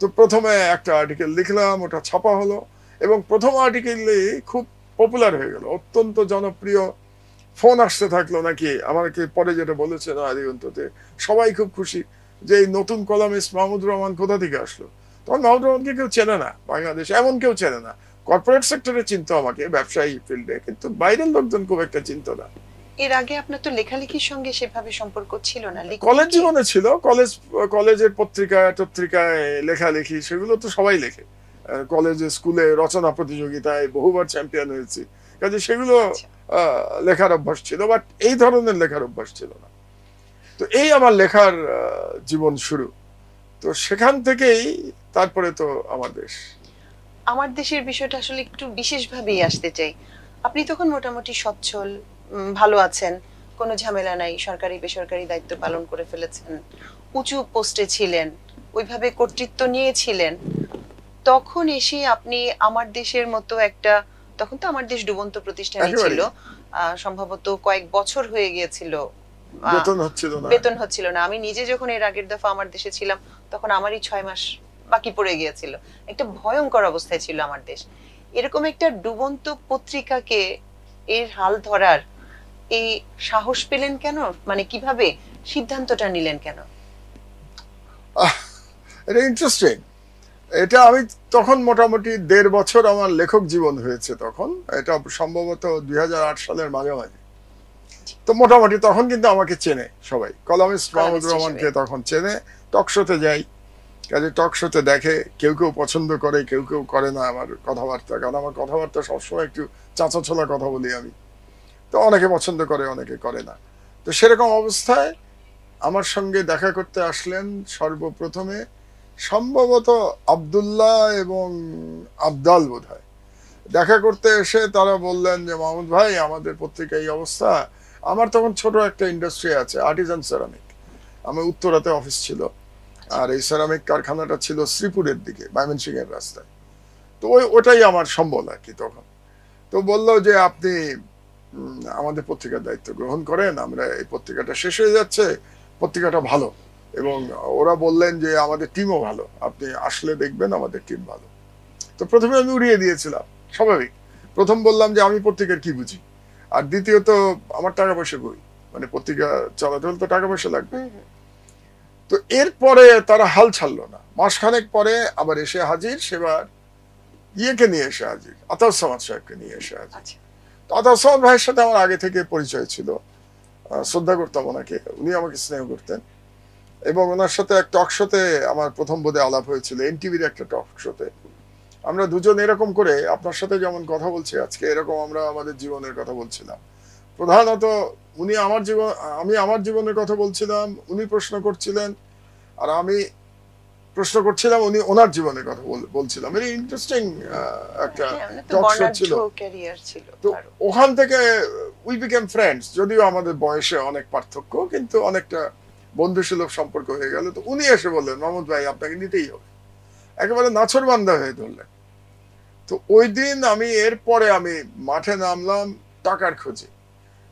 [SPEAKER 1] তো প্রথমে একটা আর্টিকেল লিখলাম, ওটা ছাপা হলো, এবং প্রথম আর্টিকেলে খুব পপুলার হয়ে গেল, অত্যন্ত জনপ্রিয়। ফোন আসতে থাকলো নাকি আমাকে, পরে যেটা বলেছে নয়া দিগন্ততে, সবাই খুব খুশি যে এই নতুন কলামিস্ট মাহমুদুর রহমান কোথা থেকে আসলো। তখন মাহমুদুর রহমানকে কেউ চেনে না, বাংলাদেশ এমন কেউ চেনে না। কর্পোরেট সেক্টরে চিনতো আমাকে, ব্যবসায়ী ফিল্ডে, কিন্তু বাইরের লোকজন খুব একটা চিনতো না।
[SPEAKER 2] এর আগে আপনার তো লেখালেখির সঙ্গে সেভাবে সম্পর্ক ছিল না?
[SPEAKER 1] কলেজ জীবনে ছিল, কলেজের পত্রিকায় লেখালেখি, সেগুলো তো সবাই লেখে। কলেজে স্কুলে রচনা প্রতিযোগিতায় বহুবার চ্যাম্পিয়ন হয়েছি, কাজে সেগুলো লেখার অভ্যাস ছিল, বাট এই ধরনের লেখার অভ্যাস ছিল না। তো এই আমার লেখার জীবন শুরু। তো সেখান থেকেই তারপরে তো
[SPEAKER 2] আমার দেশের বিষয়টা আসলে একটু বিশেষভাবেই আসতে চাই। আপনি তখন মোটামুটি সচ্ছল, ভালো আছেন, কোনো ঝামেলা নাই, সরকারি বেসরকারি দায়িত্ব পালন করে ফেলেছেন, উঁচু পোস্টে ছিলেন, ওইভাবে কর্তৃত্ব নিয়েছিলেন। তখন এসে আপনি আমার দেশের মতো একটা, তখন তো আমার দেশ ডুবন্ত প্রতিষ্ঠানে ছিল, সম্ভবত কয়েক বছর হয়ে গিয়েছিল, বেতন হচ্ছিল না। আমি নিজে যখন এর আগের দফা আমার দেশে ছিলাম তখন আমারই 6 মাস বাকি পড়ে গিয়েছিল। একটা ভয়ঙ্কর অবস্থায় ছিল আমার দেশ। এরকম একটা ডুবন্ত পত্রিকাকে এর হাল ধরার এই সাহস পেলেন কেন? মানে কিভাবে সিদ্ধান্তটা নিলেন কেন?
[SPEAKER 1] এটা ইন্টারেস্টিং। এটা আমি তখন মোটামুটি 1.5 বছর আমার লেখক জীবন হয়েছে তখন, এটা সম্ভবত 2008 সালের মাঝামাঝি। তো মোটামুটি তখন কিন্তু আমাকে চেনে সবাই, কলামিস্ট মাহমুদুর রহমানকে তখন চেনে। টক শোতে যাই, কাজে টক শোতে দেখে, কেউ কেউ পছন্দ করে, কেউ কেউ করে না আমার কথাবার্তা, কারণ আমার কথাবার্তা সবসময় একটু চাঁচা ছোলা কথা বলি আমি। তো অনেকে পছন্দ করে, অনেকে করে না। তো সেরকম অবস্থায় আমার সঙ্গে দেখা করতে আসলেন সর্বপ্রথমে সম্ভবত আব্দুল্লাহ এবং আবদাল বোধহয়। দেখা করতে এসে তারা বললেন যে মাহমুদ ভাই, আমাদের পত্রিকা এই অবস্থা। আমার তখন ছোট একটা ইন্ডাস্ট্রি আছে, আর্টিজান সেরামিক। আমার উত্তরাতে অফিস ছিল, আর এই সেরামিক কারখানাটা ছিল শ্রীপুরের দিকে, ময়মনসিংহ এর রাস্তায়। তো ওটাই আমার সম্বল আর কি তখন। তো বললো যে আপনি আমাদের পত্রিকার দায়িত্ব গ্রহণ করেন, আমরা এই পত্রিকাটা শেষ হয়ে যাচ্ছে, পত্রিকাটা ভালো, এবং ওরা বললেন যে আমাদের টিমও ভালো, আপনি আসলে দেখবেন আমাদের টিম ভালো। তো প্রথমে আমি উড়িয়ে দিয়েছিলাম, স্বাভাবিক। প্রথম বললাম যে আমি পত্রিকার কি বুঝি, আর দ্বিতীয়ত আমার টাকা পয়সা কই, মানে পত্রিকা চালাতে হলে তো টাকা পয়সা লাগবে। তো এরপরে তারা হাল ছাড়লো না। মাসখানেক পরে আবার এসে হাজির, সেবার ইয়েকে নিয়ে এসে হাজির, আতাউর সামাদ সাহেবকে নিয়ে এসে হাজির। তো আতাউর সামাদ ভাইয়ের সাথে আমার আগে থেকে পরিচয় ছিল, শ্রদ্ধা করতাম ওনাকে, উনি আমাকে স্নেহ করতেন। এবং ওনার সাথে এক টক শোতে আমার প্রথম বোধে আলাপ হয়েছিল, এনটিভির একটা টক শোতে। আমরা দুজন এরকম করে আপনার সাথে যেমন কথা বলছি আজকে, এরকম আমরা আমাদের জীবনের কথা বলছিলাম। প্রধানত উনি আমি আমার জীবনের কথা বলছিলাম, উনি প্রশ্ন করছিলেন, আর আমি প্রশ্ন করছিলাম, উনি ওনার জীবনের কথা বলছিলাম। ভেরি ইন্টারেস্টিং একটা টক শো ছিল। তো ওখান থেকে উই বিকেম ফ্রেন্ডস, যদিও আমাদের বয়সে অনেক পার্থক্য, কিন্তু অনেকটা বন্ধুসুলভ সম্পর্ক হয়ে গেল। তো উনি এসে বললেন, মাহমুদ ভাই আপনাকে নিতেই হবে, একেবারে নাছোড়বান্দা হয়ে ধরলেন। তো ওই দিন এরপরে আমি মাঠে নামলাম, টাকার খোঁজে।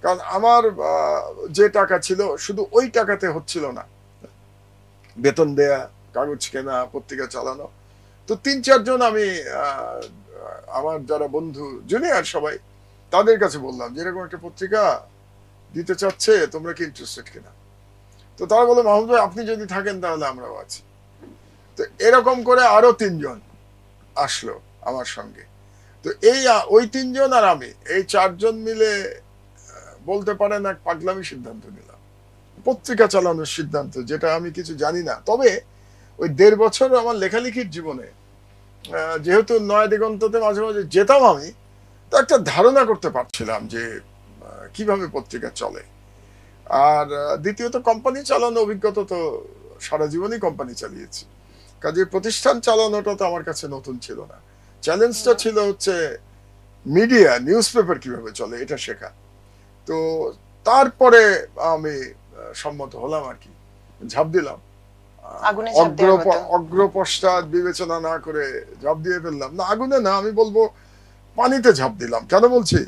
[SPEAKER 1] কারণ আমার যে টাকা ছিল শুধু ওই টাকাতে হচ্ছিল না, বেতন দেয়া, কাগজ কেনা, পত্রিকা চালানো। তো 3-4 জন আমি আমার যারা বন্ধু জুনিয়র সবাই, তাদের কাছে বললাম যে এরকম একটা পত্রিকা দিতে চাচ্ছে, তোমরা কি ইন্টারেস্টেড কিনা? তো তারা বলে, মাহমুদ ভাই আপনি যদি থাকেন তাহলে আমরাও আছি। তো এরকম করে আরো 3 জন আসলো আমার সঙ্গে। তো ওই 3 জন আর আমি, এই 4 জন মিলে বলতে পারেন এক পাগলামি সিদ্ধান্ত নিলাম, পত্রিকা চালানোর সিদ্ধান্ত, যেটা আমি কিছু জানি না। তবে ওই 1.5 বছর আমার লেখালেখির জীবনে যেহেতু নয়া দিগন্ততে মাঝে মাঝে যেতাম আমি, তো একটা ধারণা করতে পারছিলাম যে কিভাবে পত্রিকা চলে। আর দ্বিতীয়ত কোম্পানি চালানো অভিজ্ঞতা তো সারা জীবনই কোম্পানি চালিয়েছি, কাজে প্রতিষ্ঠান চালানোটা তো আমার কাছে নতুন ছিল না। চ্যালেঞ্জটা ছিল হচ্ছে মিডিয়া, নিউজ পেপার কিভাবে চলে এটা শেখা। তো তারপরে আমি সম্মত হলাম আর কি, ঝাঁপ দিলাম, অগ্রপশ্চাৎ বিবেচনা না করে ঝাঁপ দিয়ে ফেললাম। না, আগুনে না, আমি বলবো পানিতে ঝাঁপ দিলাম। কেন বলছি?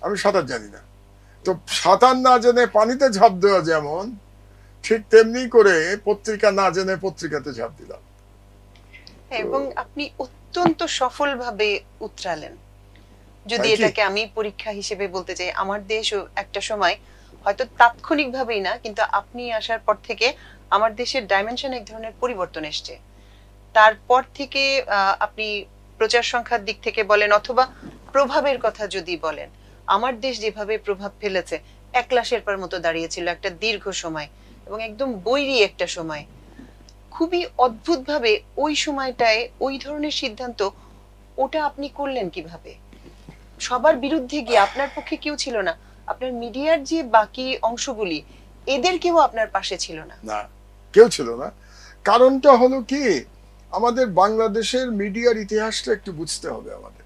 [SPEAKER 1] আমি সাঁতার জানি না, তো সাঁতার না জেনে পানিতে ঝাঁপ দেওয়া যেমন, ঠিক তেমনি করে পত্রিকা না জেনে পত্রিকাতে ঝাঁপ দিলাম।
[SPEAKER 2] এবং আপনি অত্যন্ত সফলভাবে উতরালেন। যদি এটাকে আমি পরীক্ষা হিসেবে বলতে চাই, আমার দেশও একটা সময়, হয়তো তাৎক্ষণিকভাবেই না, কিন্তু আপনি আসার পর থেকে আমার দেশের ডাইমেনশন এক ধরনের পরিবর্তন এসছে। তারপর থেকে আপনি প্রচার সংখ্যার দিক থেকে বলেন অথবা প্রভাবের কথা যদি বলেন, আমার দেশ যেভাবে প্রভাব ফেলেছে, একলাশের পর মতো দাঁড়িয়েছিল একটা দীর্ঘ সময়, এবং একদম বৈরী একটা সময়। খুবই অদ্ভুতভাবে ওই সময়টায় ওই ধরনের সিদ্ধান্ত, ওটা আপনি করলেন কিভাবে? সবার বিরুদ্ধে গিয়ে, আপনার পক্ষে কেউ ছিল না, আপনার মিডিয়ার যে বাকি অংশগুলি, এদের কেউ আপনার পাশে ছিল না।
[SPEAKER 1] না, কেউ ছিল না। কারণটা হলো কি, আমাদের বাংলাদেশের মিডিয়ার ইতিহাসটা একটু বুঝতে হবে আমাদের।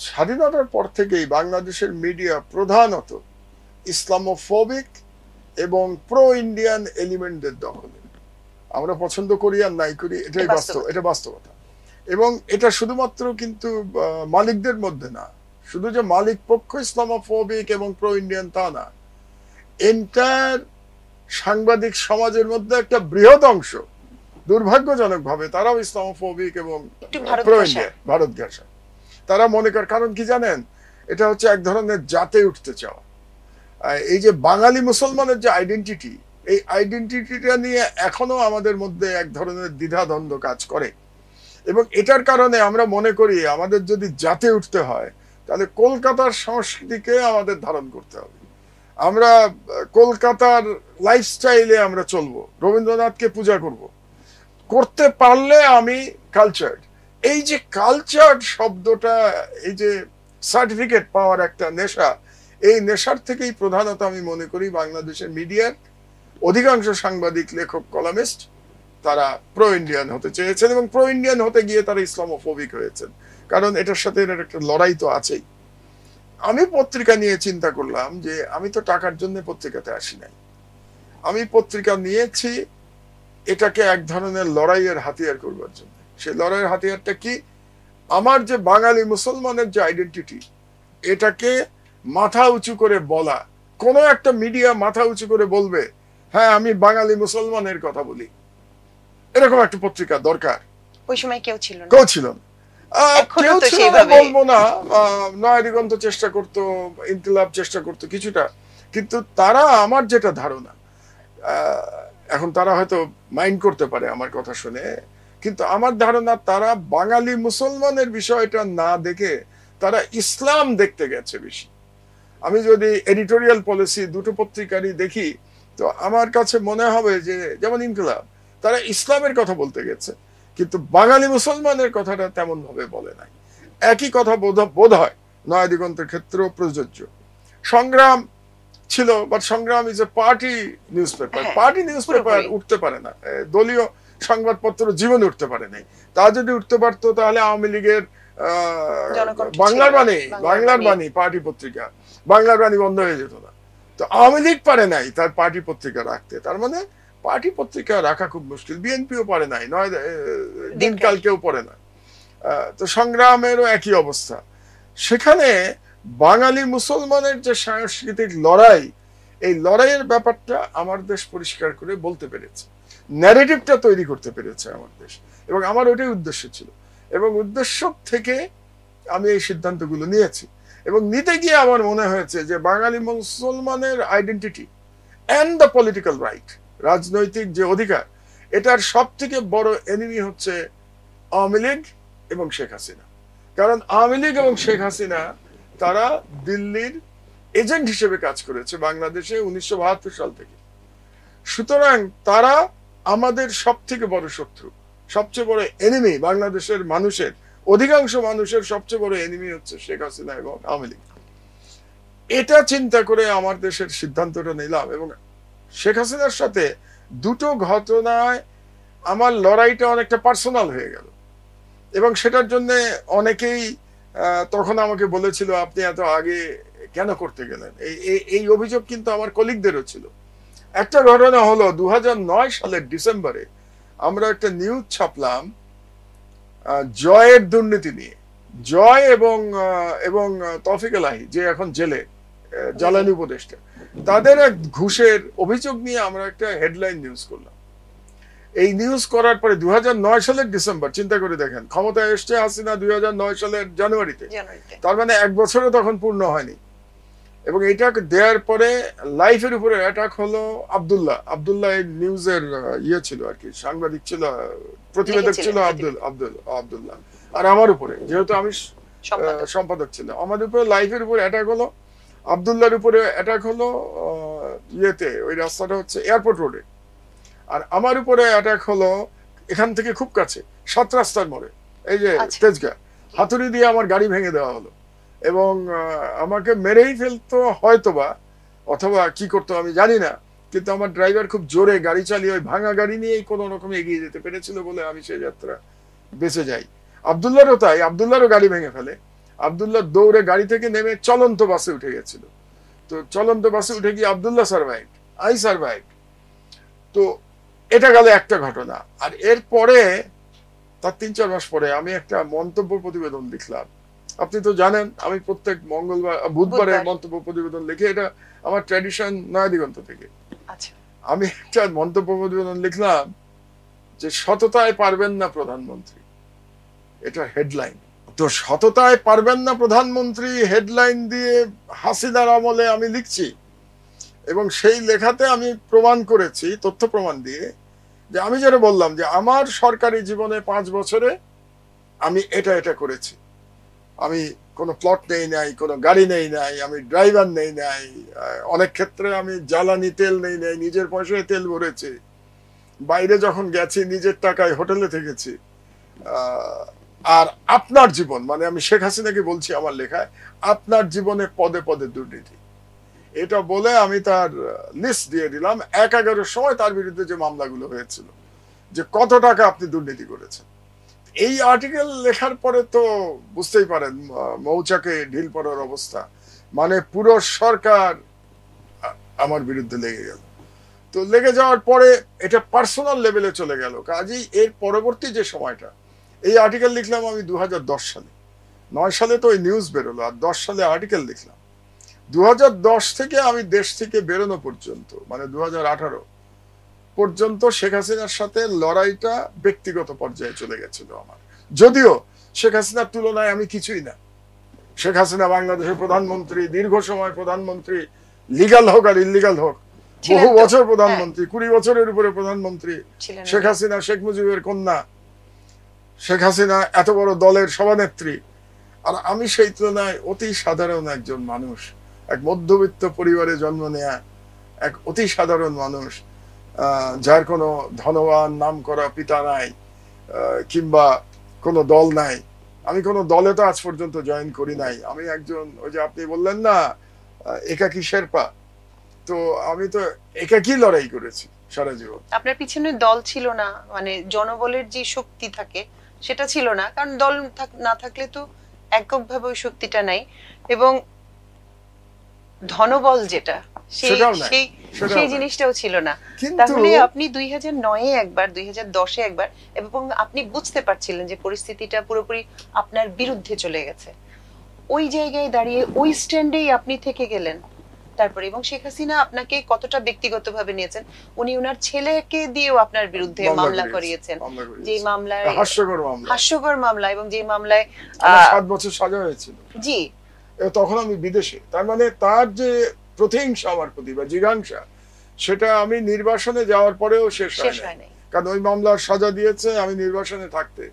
[SPEAKER 1] স্বাধীনতার পর থেকেই বাংলাদেশের মিডিয়া প্রধানত ইসলামোফোবিক এবং প্রো ইন্ডিয়ান এলিমেন্টদের দখলে। আমরা পছন্দ করি আর নাই করি, এটাই বাস্তব, এটা বাস্তবতা। এবং এটা শুধুমাত্র কিন্তু মালিকদের মধ্যে না, শুধু যে মালিক পক্ষ ইসলামোফোবিক এবং প্রো ইন্ডিয়ান তা না, এন্টায়ার সাংবাদিক সমাজের মধ্যে একটা বৃহৎ অংশ দুর্ভাগ্যজনকভাবে তারাও ইসলামোফোবিক এবং প্রো ইন্ডিয়ান, ভারত ঘেঁষা। তারা মনে করে, কারণ কি জানেন, এটা হচ্ছে এক ধরনের জাতে উঠতে চাওয়া। এই যে বাঙালি মুসলমানের যে আইডেন্টিটি, এই আইডেন্টিটিটা নিয়ে এখনো আমাদের মধ্যে এক ধরনের দ্বিধাদ্বন্দ্ব কাজ করে। এবং এটার কারণে আমরা মনে করি আমাদের যদি জাতে উঠতে হয় তাহলে কলকাতার সংস্কৃতিকে আমাদের ধারণ করতে হবে, আমরা কলকাতার লাইফস্টাইলে আমরা চলবো, রবীন্দ্রনাথকে পূজা করতে পারলে আমি কালচার্ড। এই যে কালচার্ড শব্দটা, এই যে সার্টিফিকেট পাওয়ার একটা নেশা, এই নেশার থেকেই প্রধানত আমি মনে করি বাংলাদেশের মিডিয়ার অধিকাংশ সাংবাদিক, লেখক, কলামিস্ট তারা প্রো ইন্ডিয়ান হতে চেয়েছেন, এবং প্রো ইন্ডিয়ান হতে গিয়ে তারা ইসলামোফোবিক হয়েছেন। কারণ এটার সাথে এর একটা লড়াই তো আছেই। আমি পত্রিকা নিয়ে চিন্তা করলাম যে আমি তো টাকার জন্য পত্রিকাতে আসি নাই, আমি পত্রিকা নিয়েছি এটাকে এক ধরনের লড়াইয়ের হাতিয়ার করবার জন্য। সেই লড়াইয়ের হাতিয়ারটা কি? আমার যে বাঙালি মুসলমানের যে আইডেন্টিটি, এটাকে মাথা উঁচু করে বলা। কোন একটা মিডিয়া মাথা উঁচু করে বলবে, হ্যাঁ আমি বাঙালি মুসলমানের কথা বলি, এরকম একটা পত্রিকা দরকার।
[SPEAKER 2] ওই সময় কেউ ছিল না,
[SPEAKER 1] কেউ ছিল না, কেউ ছিল না বলবো না। নয়া দিগন্ত চেষ্টা করতো, ইনকিলাব চেষ্টা করতো কিছুটা, কিন্তু তারা, আমার যেটা ধারণা, এখন তারা হয়তো মাইন্ড করতে পারে আমার কথা শুনে, কিন্তু আমার ধারণা তারা বাঙালি মুসলমানের বিষয়টা না দেখে তারা ইসলাম দেখতে গেছে বেশি। আমি যদি এডিটোরিয়াল পলিসি দুটো পত্রিকারই দেখি, তো আমার কাছে মনে হবে যে যেমন ইনকিলাব, তারা ইসলামের কথা বলতে গেছে, কিন্তু বাঙালি মুসলমানের কথাটা তেমন ভাবে বলে নাই। একই কথা বোধ হয় নয়া দিগন্তের ক্ষেত্রেও প্রযোজ্য। সংগ্রাম ছিল, বাট সংগ্রাম is a party news paper. Party news paper উঠতে পারে না, দলীয় সংবাদপত্র জীবনে উঠতে পারে নাই। তা যদি উঠতে পারতো তাহলে আওয়ামী লীগের বাংলার বাণী পার্টি পত্রিকা, বাংলার বাণী বন্ধ হয়ে যেত না। তো আওয়ামী লীগ পারে নাই তার পার্টি পত্রিকা রাখতে, তার মানে পার্টি পত্রিকা রাখা খুব মুশকিল। বিএনপিও পারে নাই, নয় দিনকাল কেউ পড়ে না। তো সংগ্রামেরও একই অবস্থা। সেখানে বাঙালি মুসলমানের যে সাংস্কৃতিক লড়াই, এই লড়াইয়ের ব্যাপারটা আমার দেশ পরিষ্কার করে বলতে পেরেছে, ন্যারেটিভটা তৈরি করতে পেরেছে আমার দেশ, এবং আমার ওইটাই উদ্দেশ্য ছিল, এবং উদ্দেশ্য থেকে আমি এই সিদ্ধান্তগুলো নিয়েছি। এবং নিতে গিয়ে আমার মনে হয়েছে যে বাঙালি মুসলমানের identity and the political right, রাজনৈতিক যে অধিকার, এটার সব থেকে বড় এনিমি হচ্ছে আওয়ামী লীগ এবং শেখ হাসিনা। কারণ আওয়ামী লীগ এবং শেখ হাসিনা তারা দিল্লির এজেন্ট হিসেবে কাজ করেছে বাংলাদেশে 1972 সাল থেকে। সুতরাং তারা আমাদের সব থেকে বড় শত্রু, সবচেয়ে বড় এনিমি। বাংলাদেশের মানুষের, অধিকাংশ মানুষের সবচেয়ে বড় এনিমি হচ্ছে শেখ হাসিনা এবং আওয়ামী লীগ। এটা চিন্তা করে আমার দেশের সিদ্ধান্তটা নিলাম, এবং শেখ হাসিনার সাথে দুটো ঘটনায় আমার লড়াইটা অনেকটা পার্সোনাল হয়ে গেল, এবং সেটার জন্য অনেকেই তখন আমাকে বলেছিল আপনি এত আগে কেন করতে গেলেন। এই অভিযোগ কিন্তু আমার কলিগদেরও ছিল। একটা ঘটনা হলো 2009 সালের ডিসেম্বরে আমরা একটা নিউজ ছাপলাম জয়ের দুর্নীতি নিয়ে। জয় এবং তৌফিক এলাহি, যে এখন জেলে, জ্বালানি উপদেষ্টা, তাদের এক ঘুষের অভিযোগ নিয়ে আমরা একটা হেডলাইন নিউজ করলাম। এই নিউজ করার পরে 2009 সালের ডিসেম্বর, চিন্তা করে দেখেন, ক্ষমতায় এসছে হাসিনা 2009 সালের জানুয়ারিতে, তার মানে 1 বছরও তখন পূর্ণ হয়নি। এবং এটা দেওয়ার পরে লাইফের উপরে অ্যাটাক হলো আব্দুল্লাহ এই নিউজের ইয়ে ছিল আর কি, সাংবাদিক ছিল, প্রতিবেদক ছিল আব্দুল্লাহ, আর আমার উপরে, যেহেতু আমি সম্পাদক ছিলাম, আমাদের উপরে লাইফের উপরে অ্যাটাক হলো। আব্দুল্লাহর উপরে অ্যাটাক হলো ইয়েতে, ওই রাস্তাটা হচ্ছে এয়ারপোর্ট রোডে। আর আমার উপরে অ্যাটাক হলো এখান থেকে খুব কাছে, 7 রাস্তার মোড়ে, এই যে তেজগাঁ, হাতুড়ি দিয়ে আমার গাড়ি ভেঙে দেওয়া হলো, এবং আমাকে মেরেই ফেলতো হয়তোবা, অথবা কি করতো আমি জানি না, কিন্তু আমার ড্রাইভার খুব জোরে গাড়ি চালিয়ে ওই ভাঙা গাড়ি নিয়েই কোনো রকমে এগিয়ে যেতে পেরেছিল বলে আমি সেই যাত্রা বেঁচে যাই। আব্দুল্লাহরও তাই, আব্দুল্লাহরও গাড়ি ভেঙে ফেলে। আব্দুল্লাহ দৌড়ে গাড়ি থেকে নেমে চলন্ত বাসে উঠে গেছিল। তো চলন্ত বাসে উঠে গিয়ে আব্দুল্লাহ সারভাইভ, আই সারভাইভ। তো এটা গেল একটা ঘটনা। আর এরপরে তার 3-4 মাস পরে আমি একটা মন্তব্য প্রতিবেদন লিখলাম। আপনি তো জানেন আমি প্রত্যেক বুধবারে মন্তব্য প্রতিবেদন লিখি, এটা আমার ট্র্যাডিশন নয়া দিগন্ত থেকে। আমি একটা মন্তব্য প্রতিবেদন লিখলাম যে সততায় পারবেন না প্রধানমন্ত্রী, এটা হেডলাইন। তো সততায় পারবেন না প্রধানমন্ত্রী হেডলাইন দিয়ে হাসিনার আমলে আমি লিখছি, এবং সেই লেখাতে আমি প্রমাণ করেছি, তথ্য প্রমাণ দিয়ে, যে আমি যেটা বললাম যে আমার সরকারি জীবনে 5 বছরে আমি এটা করেছি। আমি কোনো প্লট নেই নাই, কোনো গাড়ি নেই নাই, আমি ড্রাইভার নেই নাই, অনেক ক্ষেত্রে আমি জ্বালানি তেল নেই নাই, নিজের পয়সায় তেল ভরেছি, বাইরে যখন গেছি নিজের টাকায় হোটেলে থেকেছি। আর আপনার জীবন, মানে আমি শেখ হাসিনাকে বলছি আমার লেখায়, আপনার জীবনে পদে পদে দুর্নীতি, এটা বলে আমি তার লিস্ট দিয়ে দিলাম 1-11 সময় তার বিরুদ্ধে যে মামলাগুলো হয়েছিল, যে কত টাকা আপনি দুর্নীতি করেছেন। এই আর্টিকেল লেখার পরে তো বুঝতেই পারেন মৌচাকে ঢিল পড়ার অবস্থা, মানে পুরো সরকার আমার বিরুদ্ধে লেগে গেল। তো লেগে যাওয়ার পরে এটা পার্সোনাল লেভেলে চলে গেল। কাজেই এর পরবর্তী যে সময়টা, এই আর্টিকেল লিখলাম আমি 2010 সালে, 9 সালে তো ওই নিউজ বেরোলো, আর 10 সালে আর্টিকেল লিখলাম। 2010 থেকে আমি দেশ থেকে বেরোনো পর্যন্ত, মানে 2018 পর্যন্ত শেখ হাসিনার সাথে লড়াইটা ব্যক্তিগত পর্যায়ে চলে গেছিল আমার। যদিও শেখ হাসিনার তুলনায় আমি কিছুই না। শেখ হাসিনা বাংলাদেশের প্রধানমন্ত্রী, দীর্ঘ সময় প্রধানমন্ত্রী, লিগাল হোক আর ইলিগাল হোক, বহু বছর প্রধানমন্ত্রী, 20 বছরের উপরে প্রধানমন্ত্রী। শেখ হাসিনা শেখ মুজিবের কন্যা, শেখ হাসিনা এত বড় দলের সভানেত্রী, আর আমি সেই তুলনায় অতি সাধারণ একজন মানুষ, এক মধ্যবিত্ত পরিবারে জন্ম নেয়া এক অতি সাধারণ মানুষ, যার কোনো ধনবান নাম করা পিতা নাই, কিংবা কোনো দল নাই। আমি কোনো দলে তো আজ পর্যন্ত জয়েন করি নাই। আমি একজন, ওই যে আপনি বললেন না একাকী শেরপা, তো আমি তো একাকী লড়াই করেছি সারা জীবন।
[SPEAKER 2] আপনার পিছনে দল ছিল না, মানে জনবলের যে শক্তি থাকে সেটা ছিল না, কারণ দল না থাকলে তো এককভাবে ওই শক্তিটা নাই, এবং ধনবল যেটা সেই জিনিসটাও ছিল না। তাহলে আপনি 2009-এ একবার, 2010-এ একবার, এবং আপনি বুঝতে পারছিলেন যে পরিস্থিতিটা পুরোপুরি আপনার বিরুদ্ধে চলে গেছে। ওই জায়গায় দাঁড়িয়ে ওই স্ট্যান্ডেই আপনি থেকে গেলেন তারপরে, এবং শেখ হাসিনা আপনাকে কতটা ব্যক্তিগতভাবে নিয়েছেন? উনি ওনার ছেলেকে দিয়েও আপনার বিরুদ্ধে মামলা করিয়েছেন, যে মামলায় হাস্যকর মামলা, এবং যে মামলায়
[SPEAKER 1] 7 বছর সাজা হয়েছিল।
[SPEAKER 2] জি,
[SPEAKER 1] তখন আমি বিদেশে। তার মানে তার যে প্রতিহিংসা আমার প্রতি বা জিজ্ঞাসা, সেটা আমি নির্বাসনে যাওয়ার পরেও শেষ হয় নাই। কারণ ওই মামলার সাজা দিয়েছে, আমি নির্বাসনে থাকতে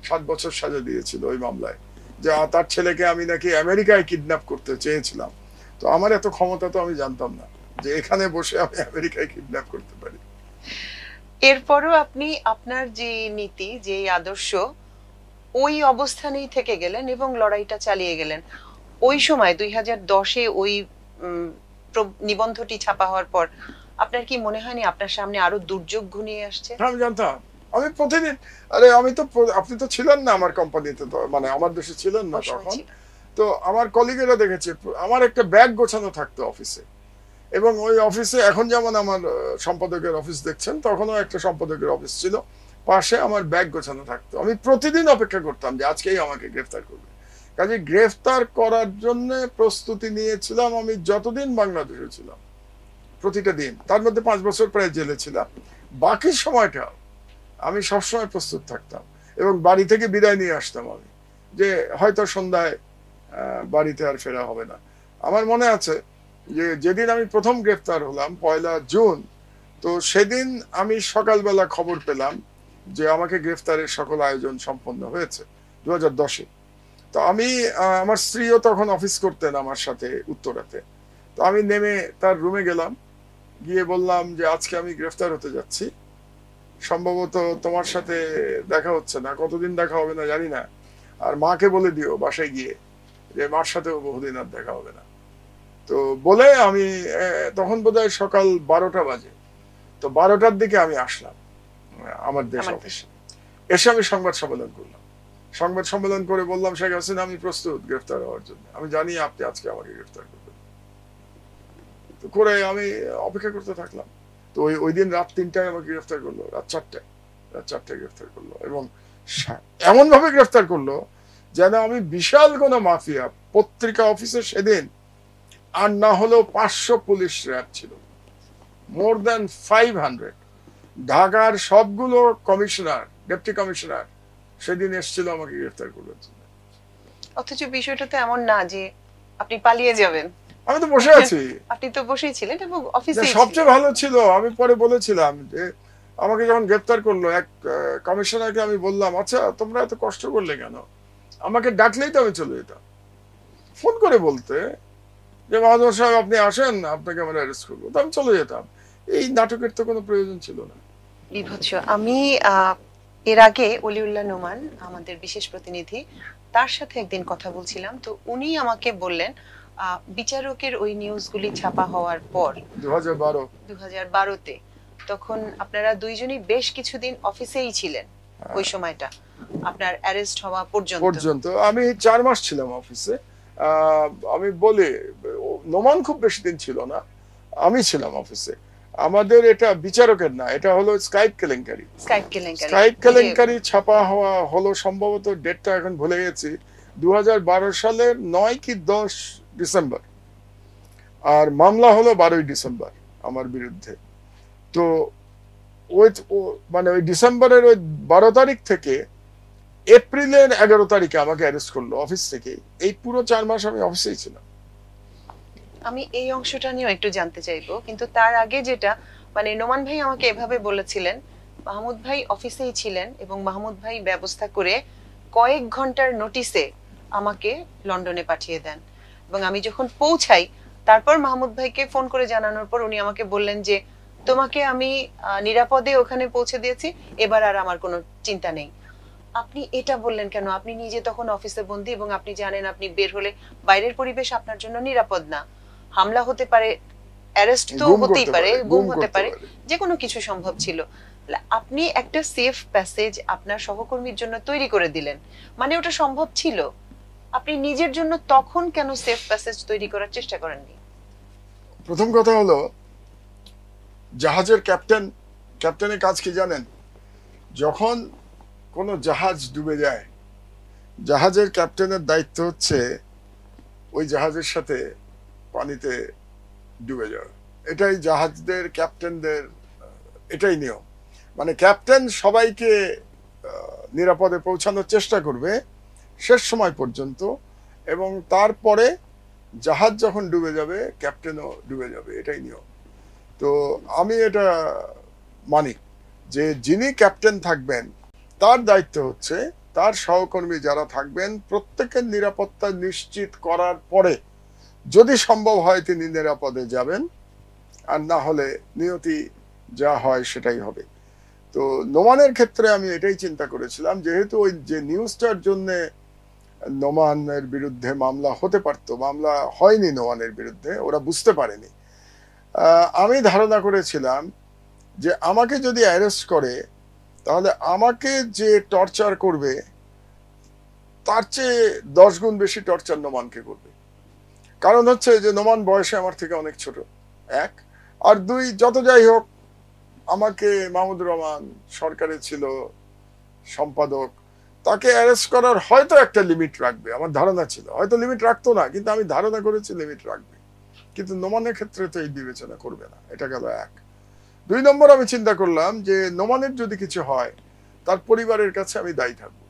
[SPEAKER 1] 7 বছর সাজা দিয়েছিল ওই মামলায়, যে তার ছেলেকে আমি নাকি আমেরিকায় কিডন্যাপ করতে চেয়েছিলাম। তো আমার এত ক্ষমতা তো আমি জানতাম না যে এখানে বসে আমি আমেরিকায় কিডন্যাপ করতে পারি।
[SPEAKER 2] এরপরও আপনি আপনার যে নীতি, যে আদর্শ, ওই অবস্থানেই থেকে গেলেন এবং লড়াইটা চালিয়ে গেলেন। ওই সময় 2010-এ ওই নিবন্ধটি ছাপা হওয়ার পর আপনার কি মনে হয়নি আপনার সামনে আরো দুর্যোগ ঘনিয়ে আসছে?
[SPEAKER 1] আমি জানতাম। আমি প্রতিদিন, আরে আমি তো, আপনি তো ছিলেন না আমার কোম্পানিতে, তো মানে আমার দেশে ছিলেন না তখন। তো আমার কলিগেরা দেখেছে আমার একটা ব্যাগ গোছানো থাকতো অফিসে, এবং ওই অফিসে এখন যেমন আমার সম্পাদকের অফিস দেখছেন, তখনও একটা সম্পাদকের অফিস ছিল, পাশে আমার ব্যাগ গোছানো থাকতো। আমি প্রতিদিন অপেক্ষা করতাম যে আজকেই আমাকে গ্রেফতার করবে। কাজে গ্রেফতার করার জন্য প্রস্তুতি নিয়েছিলাম আমি যতদিন বাংলাদেশে ছিলাম, প্রতিটা দিন। তার মধ্যে 5 বছর প্রায় জেলে ছিলাম। বাকি সময়টা আমি সবসময় প্রস্তুত থাকতাম, এবং বাড়ি থেকে বিদায় নিয়ে আসতাম আমি, যে হয়তো সন্ধ্যায় বাড়িতে আর ফেরা হবে না। আমার মনে আছে যে যেদিন আমি প্রথম গ্রেফতার হলাম 1 জুন, তো সেদিন আমি সকালবেলা খবর পেলাম যে আমাকে গ্রেফতারের সকল আয়োজন সম্পন্ন হয়েছে 2010-এ। তো আমি, আমার স্ত্রীও তখন অফিস করতেন আমার সাথে উত্তরাতে। তো আমি নেমে তার রুমে গেলাম, গিয়ে বললাম যে আজকে আমি গ্রেফতার হতে যাচ্ছি, সম্ভবত তোমার সাথে দেখা হচ্ছে না, কতদিন দেখা হবে না জানি না, আর মাকে বলে দিও বাসায় গিয়ে যে মার সাথেও বহুদিন আর দেখা হবে না। তো বলে আমি, তখন বোধহয় সকাল 12টা বাজে, তো 12টার দিকে আমি আসলাম আমার দেশ অফিসে। এসে আমি সংবাদ সম্মেলন করলাম। সংবাদ সম্মেলন করে বললাম, শেখ হাসিনা আমি প্রস্তুত গ্রেফতার হওয়ার জন্য, আমি জানি আপনি আজকে আমাকে গ্রেফতার করবেন। তো করে আমি অপেক্ষা করতে থাকলাম। তো ওই দিন রাত 3টায় আমাকে গ্রেফতার করলো, রাত 4টায় গ্রেফতার করলো, এবং এমন ভাবে গ্রেফতার করলো যেন আমি বিশাল কোন মাফিয়া। পত্রিকা অফিসে সেদিন আর না হলেও 500 পুলিশ র্যাব ছিল, মোর দ্যান 500। ঢাকার সবগুলো কমিশনার, ডেপুটি কমিশনার সেদিন এসেছিল আমাকে গ্রেফতার করার জন্য।
[SPEAKER 2] অথচ বিষয়টা তো এমন না যে আপনি পালিয়ে যাবেন।
[SPEAKER 1] আমি তো বসে আছি।
[SPEAKER 2] আপনি তো বসেই ছিলেন এবং অফিসে।
[SPEAKER 1] সবচেয়ে ভালো ছিল, আমি পরে বলেছিলাম যে আমাকে যখন গ্রেফতার করলো এক কমিশনারকে, আমি বললাম, আচ্ছা তোমরা এত কষ্ট করলে কেন? আমাকে ডাকলেই তো আমি চলে যেতাম। ফোন করে বলতে যে মহাজন সাহেব আপনি আসেন, আপনাকে আমরা অ্যারেস্ট করবো, তো আমি চলে যেতাম। এই নাটকের তো কোনো প্রয়োজন ছিল না।
[SPEAKER 2] বিভৎস। আমি এর আগে অলিউল্লাহ নোমান, আমাদের বিশেষ প্রতিনিধি, তার সাথে একদিন কথা বলছিলাম। তো উনি আমাকে বললেন, বিচারকের ওই নিউজগুলি ছাপা হওয়ার পর
[SPEAKER 1] 2012-তে,
[SPEAKER 2] তখন আপনারা দুইজনই বেশ কিছুদিন অফিসেই ছিলেন। ওই সময়টা আপনার অ্যারেস্ট হওয়া পর্যন্ত
[SPEAKER 1] আমি 4 মাস ছিলাম অফিসে। আমি বলি, নোমান খুব বেশি দিন ছিল না, আমি ছিলাম অফিসে। আমাদের এটা বিচারকের না, এটা হলো স্কাইপ কেলেঙ্কারি ছাপা হওয়া হলো সম্ভবত, ডেটটা এখন ভুলে গেছি, 2012 সালের 9 কি 10 ডিসেম্বর, আর মামলা হলো 12ই ডিসেম্বর আমার বিরুদ্ধে। তো ওই মানে ওই ডিসেম্বরের ওই 12 তারিখ থেকে এপ্রিলের 11 তারিখে আমাকে অ্যারেস্ট করলো অফিস থেকে। এই পুরো 4 মাস আমি অফিসেই ছিলাম।
[SPEAKER 2] আমি এই অংশটা নিয়েও একটু জানতে চাইবো, কিন্তু তার আগে যেটা, মানে নোমান ভাই আমাকে এভাবে বলেছিলেন, মাহমুদ ভাই অফিসেই ছিলেন এবং মাহমুদ ভাই ব্যবস্থা করে কয়েক ঘন্টার নোটিসে আমাকে লন্ডনে পাঠিয়ে দেন, এবং আমি যখন পৌঁছাই তারপর মাহমুদ ভাইকে ফোন করে জানানোর পর উনি আমাকে বললেন যে তোমাকে আমি নিরাপদে ওখানে পৌঁছে দিয়েছি, এবার আর আমার কোনো চিন্তা নেই। আপনি এটা বললেন কেন? আপনি নিজে তখন অফিসে বন্দী, এবং আপনি জানেন আপনি বের হলে বাইরের পরিবেশ আপনার জন্য নিরাপদ না, হামলা হতে পারে, অ্যারেস্ট তো হতেই পারে, গুম হতে পারে, যে কোনো কিছু সম্ভব ছিল। আপনি একটা সেফ প্যাসেজ আপনার সহকর্মীর জন্য তৈরি করে দিলেন, মানে ওটা সম্ভব ছিল। আপনি নিজের জন্য তখন কেন সেফ প্যাসেজ তৈরি করার চেষ্টা করেননি?
[SPEAKER 1] প্রথম কথা হলো, জাহাজের ক্যাপ্টেনের কাজ কি জানেন? যখন কোনো জাহাজ ডুবে যায়, জাহাজের ক্যাপ্টেনের দায়িত্ব হচ্ছে ওই জাহাজের সাথে পানিতে ডুবে যাওয়া। এটাই জাহাজদের ক্যাপ্টেনদের এটাই নিয়ম। মানে ক্যাপ্টেন সবাইকে নিরাপদে পৌঁছানোর চেষ্টা করবে শেষ সময় পর্যন্ত, এবং তারপরে জাহাজ যখন ডুবে যাবে ক্যাপ্টেনও ডুবে যাবে, এটাই নিয়ম। তো আমি এটা মানি যে যিনি ক্যাপ্টেন থাকবেন তার দায়িত্ব হচ্ছে তার সহকর্মী যারা থাকবেন প্রত্যেকের নিরাপত্তা নিশ্চিত করার পরে যদি সম্ভব হয় তিনি নিরাপদে যাবেন, আর না হলে নিয়তি যা হয় সেটাই হবে। তো নোমানের ক্ষেত্রে আমি এটাই চিন্তা করেছিলাম, যেহেতু ওই যে নিউজটার জন্য নোমানের বিরুদ্ধে মামলা হতে পারতো, মামলা হয়নি নোমানের বিরুদ্ধে, ওরা বুঝতে পারেনি। আমি ধারণা করেছিলাম যে আমাকে যদি অ্যারেস্ট করে তাহলে আমাকে যে টর্চার করবে তার চেয়ে 10 গুণ বেশি টর্চার নোমানকে করবে। কারণ হচ্ছে যে নোমান বয়সে আমার থেকে অনেক ছোট, এক, আর দুই, যত যাই হোক আমাকে মাহমুদুর রহমান সরকারে ছিল সম্পাদক, তাকে অ্যারেস্ট করার হয়তো একটা লিমিট রাখবে, আমার ধারণা ছিল, হয়তো লিমিট রাখতো না, কিন্তু আমি ধারণা করেছি লিমিট রাখবে। কিন্তু নোমানের ক্ষেত্রে তো এই বিবেচনা করবে না, এটা গেল এক। 2 নম্বর, আমি চিন্তা করলাম যে নোমানের যদি কিছু হয় তার পরিবারের কাছে আমি দায়ী থাকবো,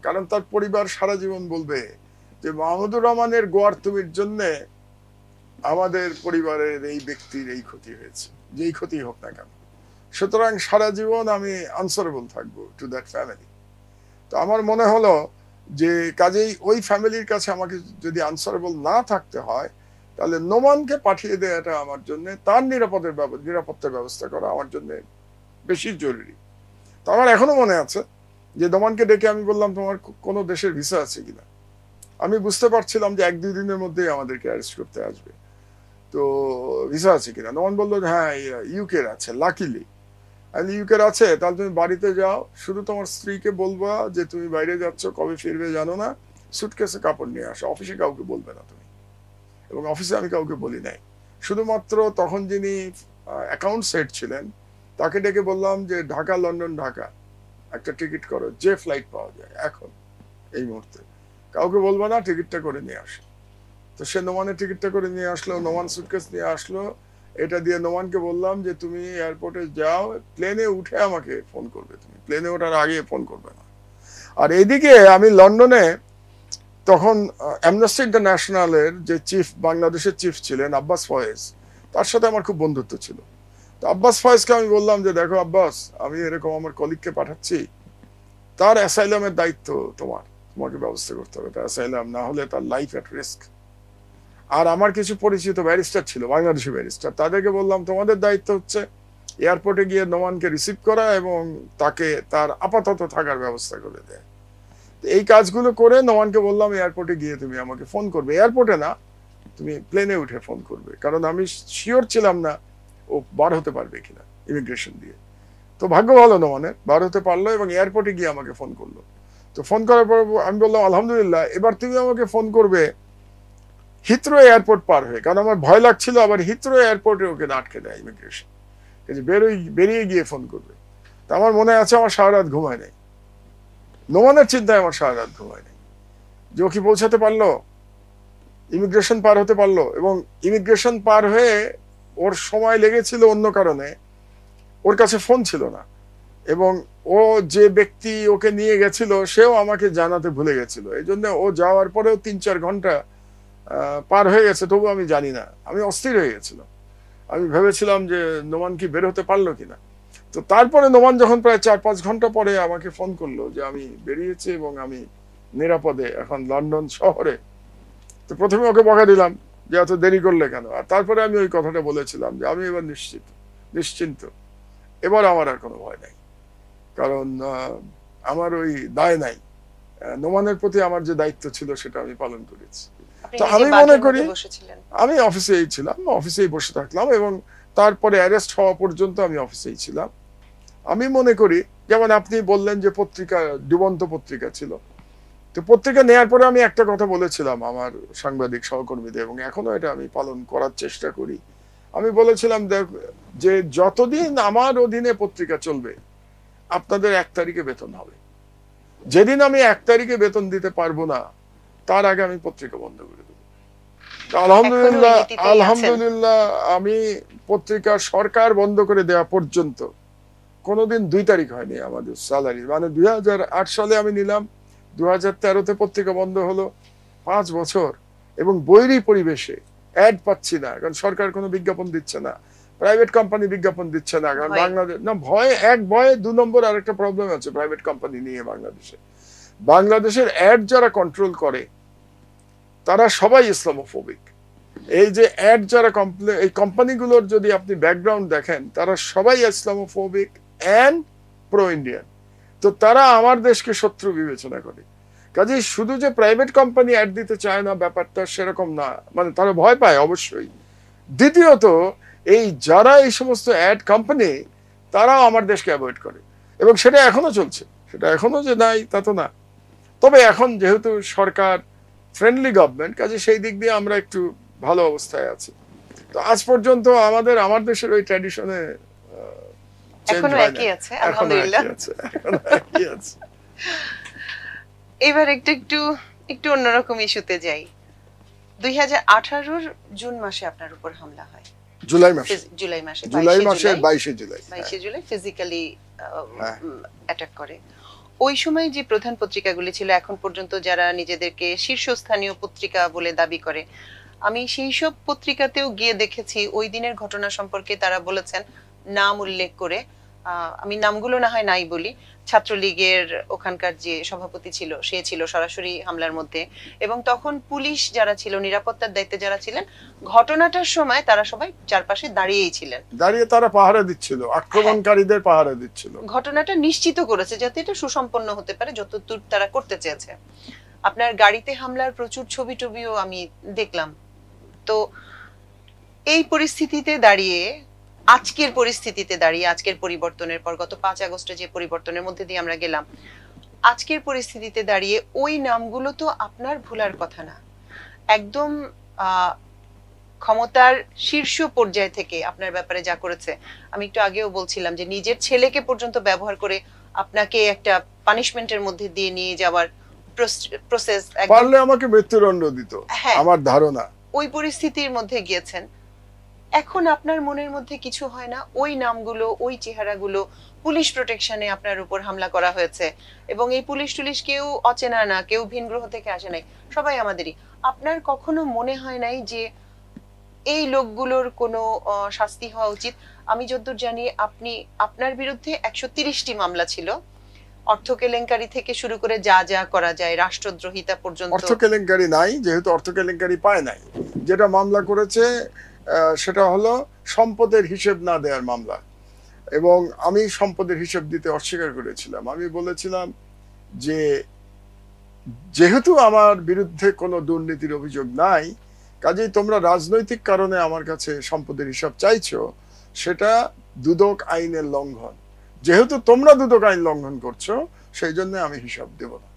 [SPEAKER 1] কারণ তার পরিবার সারা জীবন বলবে যে মাহমুদুর রহমানের গোয়ার্তুমির জন্য আমাদের পরিবারের এই ব্যক্তির এই ক্ষতি হয়েছে, যেই ক্ষতি হোক না কেন। সুতরাং সারা জীবন আমি আনসারেবল থাকবো টু দ্যাট ফ্যামিলি। তো আমার মনে হলো যে কাজেই ওই ফ্যামিলির কাছে আমাকে যদি আনসারেবল না থাকতে হয় তাহলে নোমানকে পাঠিয়ে দেওয়াটা আমার জন্য, তার নিরাপত্তার ব্যবস্থা করা আমার জন্য বেশি জরুরি। তো আমার এখনো মনে আছে যে নোমানকে ডেকে আমি বললাম তোমার কোনো দেশের ভিসা আছে কিনা। আমি বুঝতে পারছিলাম যে 1-2 দিনের মধ্যেই আমাদেরকে অ্যারেস্ট করতে আসবে, তো ভিসা আছে কিনা। নোমান বললো হ্যাঁ ইউকের আছে, লাকিলি। ইউকের আছে, তাহলে তুমি বাড়িতে যাও, শুধু তোমার স্ত্রীকে বলবা যে তুমি বাইরে যাচ্ছ, কবে ফিরবে জানো না, সুটকেসে কাপড় নিয়ে আসো, অফিসে কাউকে বলবে না তুমি। এবং অফিসে আমি কাউকে বলি নাই, শুধুমাত্র তখন যিনি অ্যাকাউন্টস হেড ছিলেন তাকে ডেকে বললাম যে ঢাকা লন্ডন ঢাকা একটা টিকিট করো, যে ফ্লাইট পাওয়া যায় এখন এই মুহূর্তে, কাউকে বলবো না, টিকিটটা করে নিয়ে আসো। তো সে নোমানের টিকিটটা করে নিয়ে আসলো, নোমান সুটকেস নিয়ে আসলো, এটা দিয়ে নোমানকে বললাম যে তুমি এয়ারপোর্টে যাও, প্লেনে উঠে আমাকে ফোন করবে, তুমি প্লেনে ওঠার আগে ফোন করবে না। আর এদিকে আমি লন্ডনে তখন অ্যামনেস্টি ইন্টারন্যাশনালের যে চিফ, বাংলাদেশের চিফ ছিলেন আব্বাস ফয়েজ, তার সাথে আমার খুব বন্ধুত্ব ছিল। তো আব্বাস ফয়েজকে আমি বললাম যে দেখো আব্বাস, আমি এরকম আমার কলিগকে পাঠাচ্ছি, তার অ্যাসাইলামের দায়িত্ব তোমাকে ব্যবস্থা করতে হবে, তার অ্যাসাইলাম না হলে তার লাইফ অ্যাট রিস্ক। আর আমার কিছু পরিচিত ব্যারিস্টার ছিল, বাংলাদেশি ব্যারিস্টার, তাদেরকে বললাম তোমাদের দায়িত্ব হচ্ছে এয়ারপোর্টে গিয়ে নোমানকে রিসিভ করা এবং তাকে তার আপাতত থাকার ব্যবস্থা করে দেয়। এই কাজগুলো করে নোমানকে বললাম এয়ারপোর্টে গিয়ে তুমি আমাকে ফোন করবে, এয়ারপোর্টে না, তুমি প্লেনে উঠে ফোন করবে, কারণ আমি শিওর ছিলাম না ও বার হতে পারবে কিনা ইমিগ্রেশন দিয়ে। তো ভাগ্য ভালো নোমানের, বার হতে পারলো এবং এয়ারপোর্টে গিয়ে আমাকে ফোন করলো। তো ফোন করার পর আমি বললাম আলহামদুলিল্লাহ, এবার তুমি আমাকে ফোন করবে হিথ্রো এয়ারপোর্ট পার হয়ে, কারণ আমার ভয় লাগছিল আবার হিথ্রো এয়ারপোর্টে ওকে আটকে দেয় ইমিগ্রেশন, বেরিয়ে গিয়ে ফোন করবে। তা আমার মনে আছে আমার সারা রাত ঘুমায় নেই, নোমানের চিন্তায় আমার সারা রাত ঘুমায় নেই যে ও কি পৌঁছাতে পারলো, ইমিগ্রেশন পার হতে পারলো। এবং ইমিগ্রেশন পার হয়ে ওর সময় লেগেছিল অন্য কারণে, ওর কাছে ফোন ছিল না, এবং ও যে ব্যক্তি ওকে নিয়ে গেছিল সেও আমাকে জানাতে ভুলে গেছিল, এই জন্য ও যাওয়ার পরেও 3-4 ঘন্টা পার হয়ে গেছে, তবু আমি জানি না, আমি অস্থির হয়ে গেছিলাম। আমি ভেবেছিলাম যে নোমান কি বের হতে পারলো কিনা। তো তারপরে নোমান যখন প্রায় 4-5 ঘন্টা পরে আমাকে ফোন করলো যে আমি বেরিয়েছি এবং আমি নিরাপদে এখন লন্ডন শহরে, তো প্রথমে ওকে বকা দিলাম যে এত দেরি করলে কেন, আর তারপরে আমি ওই কথাটা বলেছিলাম যে আমি এবার নিশ্চিন্ত, এবার আমার আর কোনো ভয় নাই, কারণ আমার ওই দায় নাই, নোমানের প্রতি আমার যে দায়িত্ব ছিল সেটা আমি পালন করেছি। তো আমি মনে করি আমি অফিসেই ছিলাম, অফিসেই বসে থাকলাম এবং তারপরে অ্যারেস্ট হওয়া পর্যন্ত আমি অফিসেই ছিলাম। আমি মনে করি, যেমন আপনি বললেন যে পত্রিকা, ডুবন্ত পত্রিকা ছিল, তো পত্রিকা নেয়ার পরে আমি একটা কথা বলেছিলাম আমার সাংবাদিক সহকর্মীদের, এবং এখনো এটা আমি পালন করার চেষ্টা করি। আমি বলেছিলাম যে যতদিন আমার অধীনে পত্রিকা চলবে আপনাদের 1 তারিখে বেতন হবে, যেদিন আমি 1 তারিখে বেতন দিতে পারবো না তার আগে আমি পত্রিকা বন্ধ করে দেবো। আলহামদুলিল্লাহ,
[SPEAKER 2] এখনো ওই নীতিতেই আছেন?
[SPEAKER 1] আলহামদুলিল্লাহ, আমি পত্রিকা সরকার বন্ধ করে দেওয়া পর্যন্ত কোনোদিন 2 তারিখ হয়নি আমাদের স্যালারি। মানে 2008 সালে আমি নিলাম, 2013-তে পত্রিকা বন্ধ হলো, 5 বছর, এবং বৈরী পরিবেশে অ্যাড পাচ্ছি না, কারণ সরকার কোনো বিজ্ঞাপন দিচ্ছে না, প্রাইভেট কোম্পানি বিজ্ঞাপন দিচ্ছে না, কারণ
[SPEAKER 2] ভয়।
[SPEAKER 1] বাংলাদেশ না ভয়, এক ভয়ে 2 নম্বর আরেকটা প্রবলেম আছে প্রাইভেট কোম্পানি নিয়ে বাংলাদেশের অ্যাড যারা কন্ট্রোল করে তারা সবাই ইসলামোফোবিক। এই যে অ্যাড যারা এই কোম্পানিগুলোর যদি আপনি ব্যাকগ্রাউন্ড দেখেন, তারা সবাই ইসলামোফোবিক অ্যান্ড প্রো ইন্ডিয়ান। তো তারা আমার দেশকে শত্রু বিবেচনা করে। কাজেই শুধু যে প্রাইভেট কোম্পানি অ্যাড দিতে চায় না, ব্যাপারটা সেরকম না, মানে তারা ভয় পায় অবশ্যই। দ্বিতীয়ত, এই যারা এই সমস্ত অ্যাড কোম্পানি, তারাও আমার দেশকে অ্যাভয়েড করে, এবং সেটা এখনো চলছে। সেটা এখনো যে নাই তা তো না, তবে এখন যেহেতু সরকার ফ্রেন্ডলি গভর্নমেন্ট, কাজে সেই দিক দিয়ে আমরা একটু ভালো অবস্থায় আছি। তো আজ পর্যন্ত আমার দেশের ওই ট্র্যাডিশনে
[SPEAKER 2] এখনো একই আছে, আলহামদুলিল্লাহ।
[SPEAKER 1] একই আছে।
[SPEAKER 2] এবার একটু অন্যরকম ইস্যুতে যাই। 2018-র জুন মাসে আপনার উপর হামলা হয়।
[SPEAKER 1] জুলাই মাসে,
[SPEAKER 2] জুলাই মাসে
[SPEAKER 1] 22 জুলাই
[SPEAKER 2] ফিজিক্যালি অ্যাটাক করে। ওই সময় যে প্রধান পত্রিকাগুলি ছিল, এখন পর্যন্ত যারা নিজেদেরকে শীর্ষস্থানীয় পত্রিকা বলে দাবি করে, আমি সেই সব পত্রিকাতেও গিয়ে দেখেছি ওই দিনের ঘটনা সম্পর্কে তারা বলেছেন, নাম উল্লেখ করে, আমি নামগুলো না হয় নাই বলি, ছাত্রলীগের ওখানকার যে সভাপতি ছিল সে ছিল সরাসরি হামলার মধ্যে, এবং তখন পুলিশ যারা ছিল, নিরাপত্তার দায়িত্বে যারা ছিলেন, ঘটনাটার সময় তারা সবাই চারপাশে দাঁড়িয়েই ছিলেন,
[SPEAKER 1] দাঁড়িয়ে তারা পাহারা দিচ্ছিল, আক্রমণকারীদের পাহারা দিচ্ছিল।
[SPEAKER 2] ঘটনাটা নিশ্চিত করেছে যাতে এটা সুসম্পন্ন হতে পারে যতদূর তারা করতে চেয়েছে। আপনার গাড়িতে হামলার প্রচুর ছবি টবিও আমি দেখলাম। তো এই পরিস্থিতিতে দাঁড়িয়ে, আজকের পরিস্থিতিতে দাঁড়িয়ে, আজকের পরিবর্তনের পর, গত 5 আগস্টে যে পরিবর্তনের মধ্যে দিয়ে আমরা গেলাম, আজকের পরিস্থিতিতে দাঁড়িয়ে ওই নামগুলো তো আপনার ভুলার কথা না। একদম ক্ষমতার শীর্ষ পর্যায় থেকে আপনার ব্যাপারে যা করেছে, আমি একটু আগেও বলছিলাম যে নিজের ছেলেকে পর্যন্ত ব্যবহার করে আপনাকে একটা পানিশমেন্টের মধ্যে দিয়ে নিয়ে যাওয়ার প্রসেস,
[SPEAKER 1] পারলে আমাকে মৃত্যুদণ্ড দিত আমার ধারণা।
[SPEAKER 2] ওই পরিস্থিতির মধ্যে গিয়েছেন। এখন আপনার মনের মধ্যে কিছু হয় না? ওই নামগুলো, ওই চেহারাগুলো, পুলিশ প্রোটেকশনে আপনার উপর হামলা করা হয়েছে, এবং এই পুলিশ টুলিশ কেউ অচেনা না, কেউ ভিন গ্রহ থেকে আসে নাই, সবাই আমাদেরই। আপনার কখনো মনে হয় নাই যে এই লোকগুলোর কোনো শাস্তি হওয়া উচিত? আমি যতদূর জানি আপনার বিরুদ্ধে 130টি মামলা ছিল, অর্থ কেলেঙ্কারি থেকে শুরু করে যা যা করা যায়, রাষ্ট্রদ্রোহিতা পর্যন্ত।
[SPEAKER 1] অর্থ কেলেঙ্কারি নাই, যেহেতু অর্থ কেলেঙ্কারি পায় নাই, যেটা মামলা করেছে সেটা হলো সম্পদের হিসেব না দেওয়ার মামলা, এবং আমি সম্পদের হিসেব দিতে অস্বীকার করেছিলাম। আমি বলেছিলাম যে যেহেতু আমার বিরুদ্ধে কোনো দুর্নীতির অভিযোগ নাই, কাজেই তোমরা রাজনৈতিক কারণে আমার কাছে সম্পদের হিসাব চাইছো, সেটা দুদক আইনের লঙ্ঘন। যেহেতু তোমরা দুদক আইন লঙ্ঘন করছো, সেই জন্য আমি হিসাব দেব না।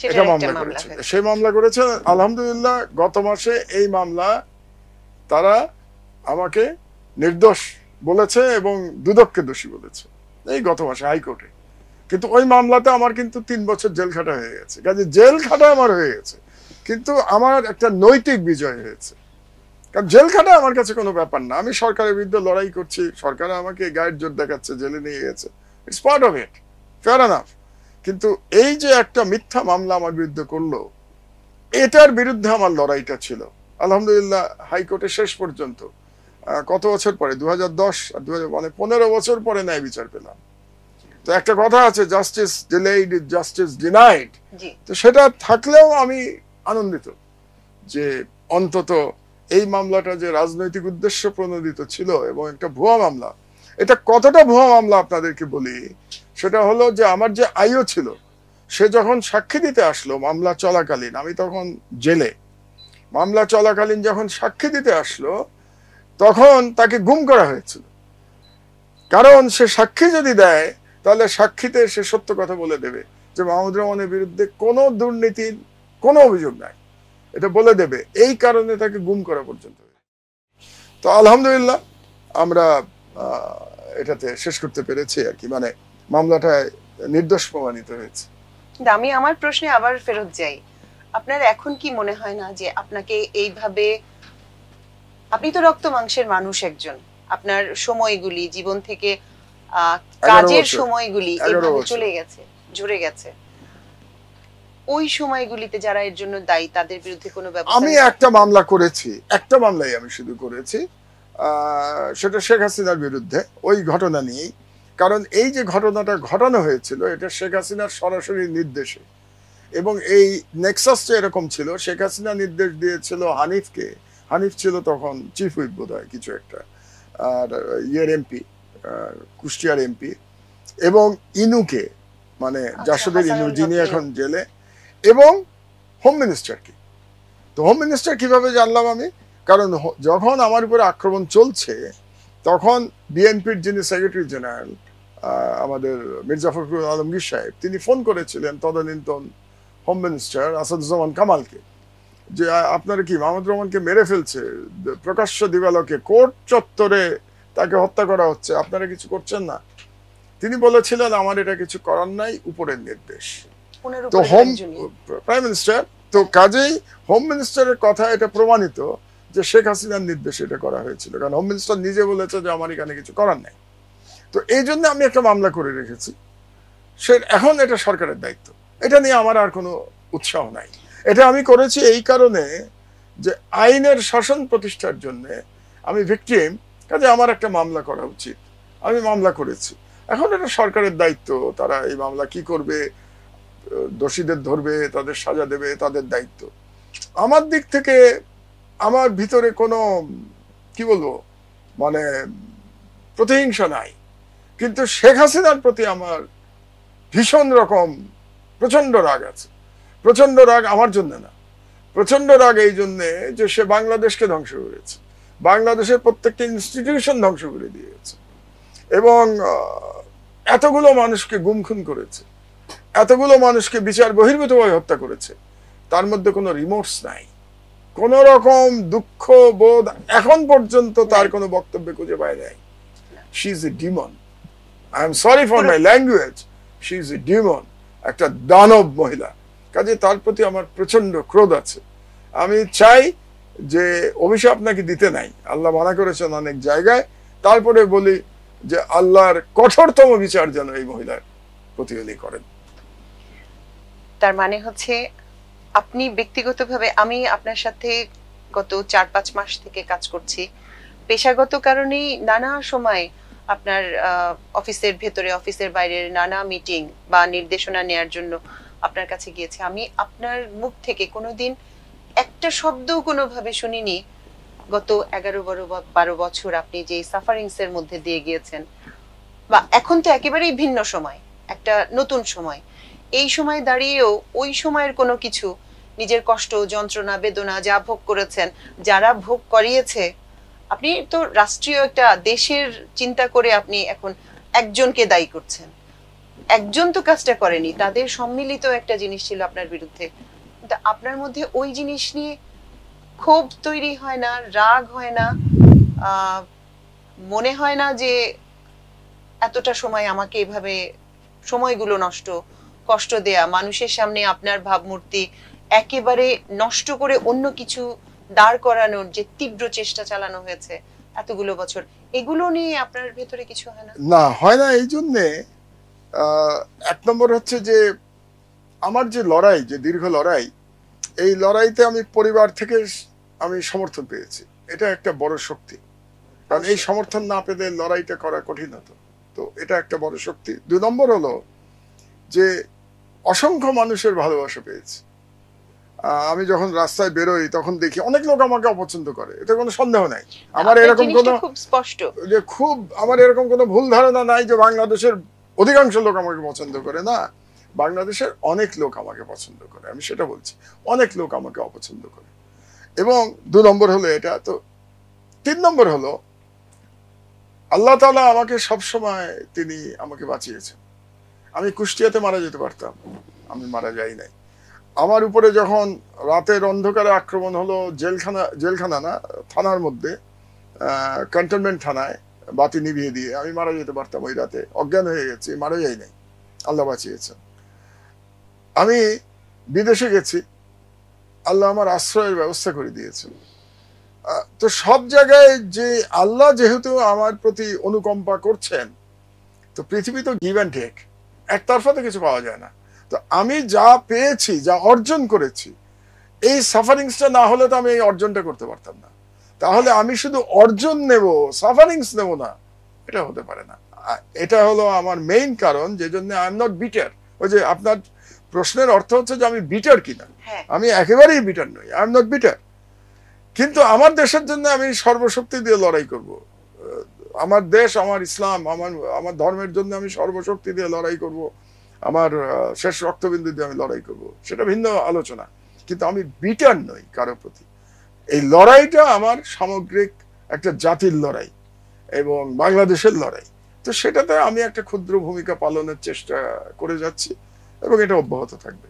[SPEAKER 1] এটা মামলা করেছে, সেই মামলা করেছে। আলহামদুলিল্লাহ, গত মাসে এই মামলা তারা আমাকে নির্দোষ বলেছে এবং দুদককে দোষী বলেছে, এই গত মাসে হাইকোর্টে। কিন্তু ওই মামলাতে আমার কিন্তু 3 বছর জেল খাটা হয়ে গেছে। কাজে জেল খাটা আমার হয়ে গেছে, কিন্তু আমার একটা নৈতিক বিজয় হয়েছে। কারণ জেল খাটা আমার কাছে কোনো ব্যাপার না। আমি সরকারের বিরুদ্ধে লড়াই করছি, সরকার আমাকে গায়ের জোর দেখাচ্ছে, জেলে নিয়ে গেছে, it's part of it, fair enough. কিন্তু এই যে একটা মিথ্যা মামলা আমার বিরুদ্ধে করলো, এটার বিরুদ্ধে আমার লড়াইটা ছিল। আলহামদুলিল্লাহ, হাইকোর্টে শেষ পর্যন্ত কত বছর পরে, 2010 আর 15 বছর পরে ন্যায় বিচার পেলাম। তো একটা কথা আছে, justice delayed is justice denied. তো সেটা থাকলেও আমি আনন্দিত যে অন্তত এই মামলাটা যে রাজনৈতিক উদ্দেশ্য প্রণোদিত ছিল এবং একটা ভুয়া মামলা। এটা কতটা ভুয়া মামলা আপনাদেরকে বলি, সেটা হলো যে আমার যে আইও ছিল, সে যখন সাক্ষী দিতে আসলো মামলা চলাকালীন, আমি তখন জেলে, মামলা চলাকালীন যখন সাক্ষী দিতে আসলো, তখন তাকে গুম করা হয়েছিল। কারণ সে সাক্ষী যদি দেয়, তাহলে সাক্ষীতে সে সত্য কথা বলে দেবে যে মাহমুদুর রহমানের বিরুদ্ধে কোনো দুর্নীতির কোনো অভিযোগ নাই, এটা বলে দেবে। এই কারণে তাকে গুম করা পর্যন্ত। তো আলহামদুলিল্লাহ, আমরা এটাতে শেষ করতে পেরেছি আর কি, মানে মামলাটা নির্দোষ প্রমাণিত হয়েছে।
[SPEAKER 2] আমি আমার প্রশ্নে আবার ফেরত যাই। আপনার এখন কি মনে হয় না যে আপনাকে এইভাবে, আপনি তো রক্ত মাংসের মানুষ একজন, আপনার সময়গুলি জীবন থেকে
[SPEAKER 1] 11
[SPEAKER 2] কাজের
[SPEAKER 1] বছর,
[SPEAKER 2] সময়গুলি
[SPEAKER 1] 11
[SPEAKER 2] এভাবে
[SPEAKER 1] বছর।
[SPEAKER 2] চলে গেছে, ঝরে গেছে, ওই সময়গুলিতে যারা এর জন্য দায়ী তাদের বিরুদ্ধে কোনো ব্যবস্থা
[SPEAKER 1] আমি
[SPEAKER 2] নিতে-
[SPEAKER 1] একটা মামলা করেছি, একটা মামলাই আমি শুধু করেছি, সেটা শেখ হাসিনার বিরুদ্ধে, ওই ঘটনা নিয়েই। কারণ এই যে ঘটনাটা ঘটানো হয়েছিল এটা শেখ হাসিনার সরাসরি নির্দেশে, এবং এই নেক্সাসটা এরকম ছিল, শেখ হাসিনা নির্দেশ দিয়েছিল হানিফকে, হানিফ ছিল তখন চিফ হুইপ বোধ হয় কিছু একটা, আর ইয়ের এমপি, কুষ্টিয়ার এমপি, এবং ইনুকে, মানে জাসদের ইনু,
[SPEAKER 2] হাসানুল হক
[SPEAKER 1] যিনি
[SPEAKER 2] ইনু।
[SPEAKER 1] এখন জেলে, এবং হোম মিনিস্টারকে। তো হোম মিনিস্টার কিভাবে জানলাম আমি? কারণ যখন আমার উপরে আক্রমণ চলছে তখন বিএনপির যিনি সেক্রেটারি জেনারেল আমাদের মির্জা ফখরুল আলমগীর সাহেব, তিনি ফোন করেছিলেন তদানীন্তন হোম মিনিস্টার আসাদুজ্জামান কামালকে, যে আপনারা কি মাহমুদুর রহমানকে মেরে ফেলছে, প্রকাশ্য দিবালোকে কোর্ট চত্বরে তাকে হত্যা করা হচ্ছে, আপনারা কিছু করছেন না? তিনি বলেছিলেন আমার এটা কিছু করার নাই, উপরের নির্দেশ।
[SPEAKER 2] ওনার
[SPEAKER 1] তো
[SPEAKER 2] উপরে
[SPEAKER 1] হোম
[SPEAKER 2] একজনই।
[SPEAKER 1] প্রাইম মিনিস্টার, তো কাজেই হোম মিনিস্টারের কথা এটা প্রমাণিত যে শেখ হাসিনার নির্দেশে এটা করা হয়েছিল, কারণ হোম মিনিস্টার নিজে বলেছে যে আমার এখানে কিছু করার নাই। তো এই জন্য আমি একটা মামলা করে রেখেছি, সে এখন এটা সরকারের দায়িত্ব, এটা নিয়ে আমার আর কোনো উৎসাহ নাই। এটা আমি করেছি এই কারণে যে আইনের শাসন প্রতিষ্ঠার জন্য আমি ভিকটিম, কাজে আমার একটা মামলা করা উচিত, আমি মামলা করেছি। এখন এটা সরকারের দায়িত্ব, তারা এই মামলা কি করবে, দোষীদের ধরবে, তাদের সাজা দেবে, তাদের দায়িত্ব। আমার দিক থেকে আমার ভিতরে কোনো, কি বলবো, মানে প্রতিহিংসা নাই, কিন্তু শেখ হাসিনার প্রতি আমার ভীষণ রকম প্রচন্ড রাগ আছে। প্রচন্ড রাগ আমার জন্য না, প্রচন্ড রাগ এই জন্যে যে সে বাংলাদেশকে ধ্বংস করেছে, বাংলাদেশের প্রত্যেকটা ইনস্টিটিউশন ধ্বংস করে দিয়েছে, এবং এতগুলো মানুষকে গুম খুন করেছে, এতগুলো মানুষকে বিচার বহির্ভূতভাবে হত্যা করেছে, তার মধ্যে কোনো রিমোর্স নাই, কোন রকম দুঃখ বোধ এখন পর্যন্ত তার কোনো বক্তব্যে খুঁজে পায় নাই। She is a Demon, I am sorry for my language, she is a Demon, একটা দানব মহিলা। কাজে তার প্রতি আমার প্রচন্ড ক্রোধ আছে। আমি চাই যে অভিশাপ নাকি দিতে নাই, আল্লাহ মানা করেছেন অনেক জায়গায়, তারপরে বলি যে আল্লাহর কঠোরতম বিচার যেন এই মহিলার প্রতি উনি করেন।
[SPEAKER 2] তার মানে হচ্ছে আপনি ব্যক্তিগতভাবে, আমি আপনার সাথে গত 4-5 মাস থেকে কাজ করছি, পেশাগত কারণেই নানা সময় আপনার অফিসের ভেতরে অফিসের বাইরের নানা মিটিং বা নির্দেশনা নেয়ার জন্য আপনার কাছে গিয়েছি। আমি আপনার মুখ থেকে কোনোদিন একটা শব্দও কোনোভাবে শুনিনি গত 11-12 বছর আপনি যে সাফারিংস এর মধ্যে দিয়ে গিয়েছেন, বা এখন তো একেবারেই ভিন্ন সময়, একটা নতুন সময়, এই সময় দাঁড়িয়েও ওই সময়ের কোনো কিছু, নিজের কষ্ট যন্ত্রণা বেদনা যা ভোগ করেছেন, যারা ভোগ করিয়েছে, আপনি তো রাষ্ট্রীয় একটা দেশের চিন্তা করে আপনি এখন একজনকে দায়ী করছেন, একজন তো কাজটা করেনি, তাদের সম্মিলিত একটা জিনিস ছিল আপনার বিরুদ্ধে, কিন্তু আপনার মধ্যে ওই জিনিস নিয়ে ক্ষোভ তৈরি হয় না, রাগ হয় না, মনে হয় না যে এতটা সময় আমাকে এভাবে সময়গুলো নষ্ট, কষ্ট দেয়া, মানুষের সামনে আপনার ভাবমূর্তি একেবারে নষ্ট করে অন্য কিছু দাঁড় করানোর যে তীব্র চেষ্টা চালানো হয়েছে এতগুলো বছর, এগুলো নিয়ে আপনার ভেতরে কিছু হয় না?
[SPEAKER 1] না, হয় না। এই জন্যে এক নম্বর হচ্ছে যে আমার যে লড়াই, যে দীর্ঘ লড়াই, এই লড়াইতে আমি পরিবার থেকে আমি সমর্থন পেয়েছি, এটা একটা বড় শক্তি, কারণ এই সমর্থন না পেলে লড়াইটা করা কঠিন হতো। তো এটা একটা বড় শক্তি। 2 নম্বর হলো যে অসংখ্য মানুষের ভালোবাসা পেয়েছি। আমি যখন রাস্তায় বেরোই তখন দেখি অনেক লোক আমাকে অপছন্দ করে, এটা কোনো সন্দেহ নাই। আমার এরকম কোনো,
[SPEAKER 2] খুব স্পষ্ট
[SPEAKER 1] যে খুব আমার এরকম কোনো ভুল ধারণা নাই যে বাংলাদেশের অধিকাংশ লোক আমাকে পছন্দ করে না, বাংলাদেশের অনেক লোক আমাকে পছন্দ করে, আমি সেটা বলছি, অনেক লোক আমাকে অপছন্দ করে। এবং 2 নম্বর হলো এটা। তো 3 নম্বর হলো আল্লাহ তাআলা আমাকে সবসময় তিনি আমাকে বাঁচিয়েছেন। আমি কুষ্টিয়াতে মারা যেতে পারতাম, আমি মারা যাই নাই। আমার উপরে যখন রাতের অন্ধকারে আক্রমণ হলো, জেলখানা না, থানার মধ্যে, ক্যান্টনমেন্ট থানায় বাতি নিভিয়ে দিয়ে, আমি মারা যেতে পারতাম ওই রাতে, অজ্ঞান হয়ে গেছি, মারা যাই নাই, আল্লাহ বাঁচিয়েছেন। আমি বিদেশে গেছি, আল্লাহ আমার আশ্রয়ের ব্যবস্থা করে দিয়েছেন। তো সব জায়গায় যে আল্লাহ যেহেতু আমার প্রতি অনুকম্পা করছেন, তো পৃথিবী তো গিভ অ্যান্ড টেক, একতরফা তো কিছু পাওয়া যায় না। তো আমি যা পেয়েছি, যা অর্জন করেছি, এই সাফারিংসটা না হলে তো আমি এই অর্জনটা করতে পারতাম না। তাহলে আমি শুধু অর্জন নেব, সাফারিংস নেব না, এটা হতে পারে না। এটা হলো আমার মেইন কারণ, যে জন্য আই এম নট বিটার। ওই যে আপনার প্রশ্নের অর্থ হচ্ছে যে আমি বিটার কিনা, আমি একেবারেই বিটার নই, আই এম নট বিটার। কিন্তু আমার দেশের জন্য আমি সর্বশক্তি দিয়ে লড়াই করব। আমার দেশ, আমার ইসলাম, আমার ধর্মের জন্য আমি সর্বশক্তি দিয়ে লড়াই করব, আমার শেষ রক্তবিন্দু দিয়ে আমি লড়াই করব, সেটা ভিন্ন আলোচনা। কিন্তু আমি বিটার নই কারো প্রতি। এই লড়াইটা আমার সামগ্রিক একটা জাতির লড়াই এবং বাংলাদেশের লড়াই। তো সেটাতে আমি একটা ক্ষুদ্র ভূমিকা পালনের চেষ্টা করে যাচ্ছি এবং এটা অব্যাহত থাকবে।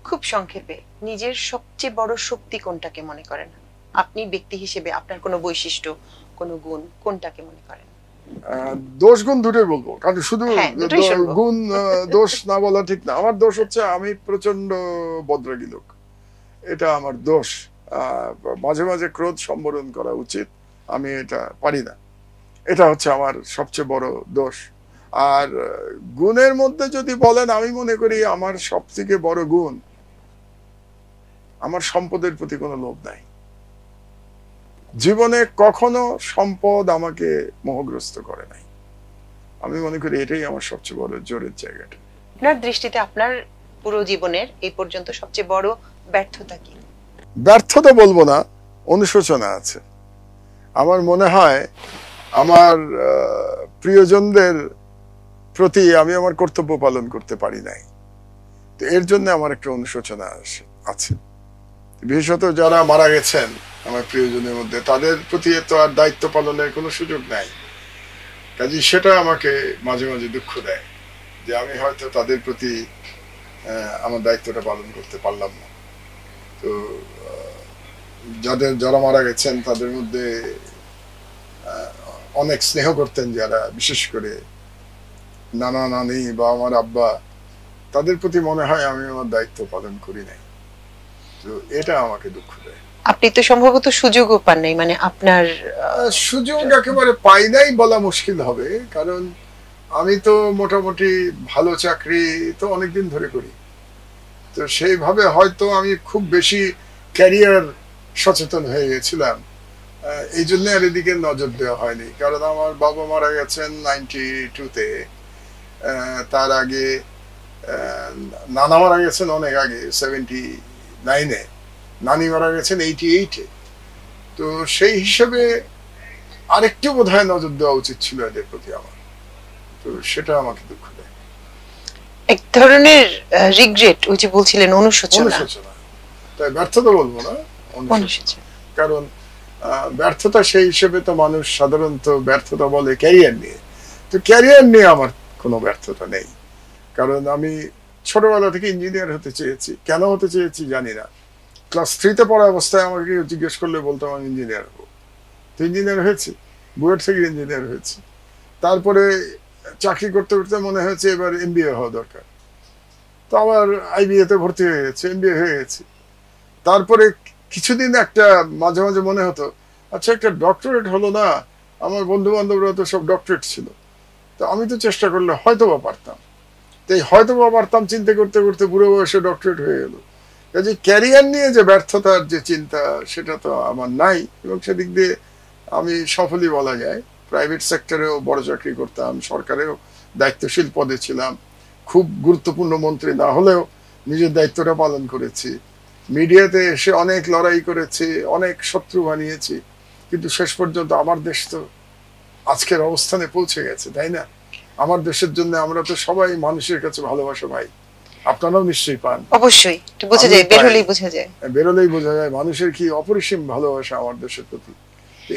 [SPEAKER 2] খুব সংক্ষেপে, নিজের সবচেয়ে বড় শক্তি কোনটাকে মনে করেন? আপনি ব্যক্তি হিসেবে আপনার কোনো বৈশিষ্ট্য, কোনো গুণ কোনটাকে মনে করেন?
[SPEAKER 1] দোষ গুণ দুটোই বলবো, কারণ শুধু গুণ দোষ না বলা ঠিক না। আমার দোষ হচ্ছে আমি প্রচন্ড বদরাগী লোক, এটা আমার দোষ। মাঝে মাঝে ক্রোধ সম্বরণ করা উচিত, আমি এটা পারি না, এটা হচ্ছে আমার সবচেয়ে বড় দোষ। আর গুণের মধ্যে যদি বলেন, আমি মনে করি আমার সব থেকে বড় গুণ, আমার সম্পদের প্রতি কোনো লোভ নাই। জীবনে কখনো সম্পদ আমাকে মোহগ্রস্ত করে নাই। আমি মনে করি এটাই আমার সবচেয়ে বড় জোরের জায়গাটা।
[SPEAKER 2] আপনার দৃষ্টিতে আপনার পুরো জীবনের এই পর্যন্ত সবচেয়ে বড় ব্যর্থতা কি?
[SPEAKER 1] ব্যর্থতা বলবো না, অনুশোচনা আছে। আমার মনে হয় আমার প্রিয়জনদের প্রতি আমি আমার কর্তব্য পালন করতে পারি নাই, তো এর জন্য আমার একটা অনুশোচনা আছে। বিশেষত যারা মারা গেছেন আমার প্রিয়জনের মধ্যে, তাদের প্রতি তো আর দায়িত্ব পালনের কোনো সুযোগ নাই। কাজে সেটা আমাকে মাঝে মাঝে দুঃখ দেয় যে আমি হয়তো তাদের প্রতি আমার দায়িত্বটা পালন করতে পারলাম না। তো যারা মারা গেছেন তাদের মধ্যে অনেক স্নেহ করতেন যারা, বিশেষ করে নানা নানি বা আমার আব্বা, তাদের প্রতি মনে হয় আমি আমার দায়িত্ব পালন করি নাই। তো এটা আমাকে দুঃখ দেয়।
[SPEAKER 2] আপনি তো সম্ভবত সুযোগও পান নাই, মানে আপনার
[SPEAKER 1] সুযোগ একেবারে পাই নাই বলা মুশকিল হবে, কারণ আমি তো মোটামুটি ভালো চাকরি তো অনেকদিন ধরে করি। তো সেইভাবে হয়তো আমি খুব বেশি ক্যারিয়ার সচেতন হয়ে গেছিলাম, এই জন্য আর এদিকে নজর দেওয়া হয়নি। কারণ আমার বাবা মারা গেছেন 92-তে, তার আগে নানা মারা গেছেন অনেক আগে 79-এ, নানি মারা গেছেন 88-এ। তো সেই হিসেবে আরেকটু বোধহয় নজর দেওয়া উচিত ছিল এদের প্রতি আমার, তো সেটা আমাকে দুঃখ দেয়।
[SPEAKER 2] এক ধরনের রিগ্রেট, ওই যে বলছিলেন অনুশোচনা,
[SPEAKER 1] তাই ব্যর্থতা বলবো না, অনুশোচনা। কারণ ব্যর্থতা সেই হিসেবে তো মানুষ সাধারণত ব্যর্থতা বলে ক্যারিয়ার নিয়ে, তো ক্যারিয়ার নিয়ে আমার কোনো ব্যর্থতা নেই। কারণ আমি ছোটবেলা থেকে ইঞ্জিনিয়ার হতে চেয়েছি, কেন হতে চেয়েছি জানি না। ক্লাস 3-তে পড়া অবস্থায় আমাকে জিজ্ঞেস করলে বলতাম আমি ইঞ্জিনিয়ার হবো, তো ইঞ্জিনিয়ার হয়েছি, বুয়েট থেকে ইঞ্জিনিয়ার হয়েছি। তারপরে চাকরি করতে করতে মনে হয়েছে এবার MBA হওয়া দরকার, তো আবার IBA তে ভর্তি হয়ে গেছে, MBA হয়ে গেছি। তারপরে কিছুদিন একটা মাঝে মাঝে মনে হতো, আচ্ছা একটা ডক্টরেট হলো না, আমার বন্ধু বান্ধবরা তো সব ডক্টরেট ছিল, তো আমি তো চেষ্টা করলে হয়তো বা পারতাম। তো এই হয়তো বা পারতাম চিন্তা করতে করতে বুড়ো বয়সে ডক্টরেট হয়ে গেল। কাজে ক্যারিয়ার নিয়ে যে ব্যর্থতার যে চিন্তা, সেটা তো আমার নাই, এবং সেদিক দিয়ে আমি সফলই বলা যায়। প্রাইভেট সেক্টরেও বড় চাকরি করতাম, সরকারেও দায়িত্বশীল পদে ছিলাম, খুব গুরুত্বপূর্ণ মন্ত্রী না হলেও নিজের দায়িত্বটা পালন করেছি। মিডিয়াতে এসে অনেক লড়াই করেছি, অনেক শত্রু বানিয়েছি, কিন্তু শেষ পর্যন্ত আমার দেশ তো আজকের অবস্থানে পৌঁছে গেছে, তাই না? আমার দেশের জন্য আমরা তো সবাই মানুষের কাছে ভালোবাসা পাই, আপনারাও নিশ্চয়ই পান।
[SPEAKER 2] অবশ্যই বোঝা যায়, বেরোলেই বোঝা যায়,
[SPEAKER 1] বেরোলেই বোঝা যায় মানুষের কি অপরিসীম ভালোবাসা আমার দেশের প্রতি।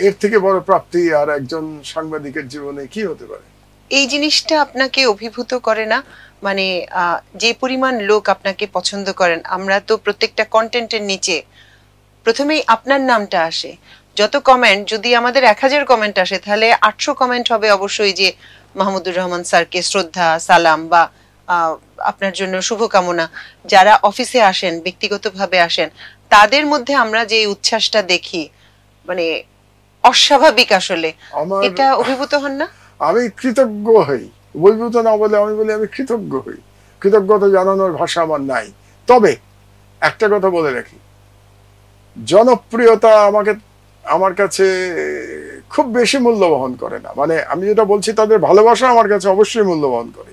[SPEAKER 1] এর থেকে বড় প্রাপ্তি আর একজন সাংবাদিকের জীবনে কি হতে পারে?
[SPEAKER 2] এই জিনিসটা আপনাকে অভিভূত করে না? মানে যে পরিমাণ লোক আপনাকে পছন্দ করেন, আমরা তো প্রত্যেকটা কন্টেন্টের নিচে প্রথমেই আপনার নামটা আসে। যত কমেন্ট, যদি আমাদের 1000 কমেন্ট আসে, তাহলে 800 কমেন্ট হবে অবশ্যই যে মাহমুদুর রহমান স্যারকে শ্রদ্ধা, সালাম বা আপনার জন্য শুভকামনা। যারা অফিসে আসেন, ব্যক্তিগতভাবে আসেন, তাদের মধ্যে আমরা যে উচ্ছ্বাসটা দেখি, মানে অস্বাভাবিক আসলে।
[SPEAKER 1] আমার
[SPEAKER 2] এটা অভিভূত হন না?
[SPEAKER 1] আমি কৃতজ্ঞ হই, অভিভূত না বলে আমি বলি আমি কৃতজ্ঞ হই। কৃতজ্ঞতা জানানোর ভাষা আমার নাই। তবে একটা কথা বলে রাখি, জনপ্রিয়তা আমার কাছে খুব বেশি মূল্য বহন করে না। মানে আমি যেটা বলছি, তাদের ভালোবাসা আমার কাছে অবশ্যই মূল্য বহন করে,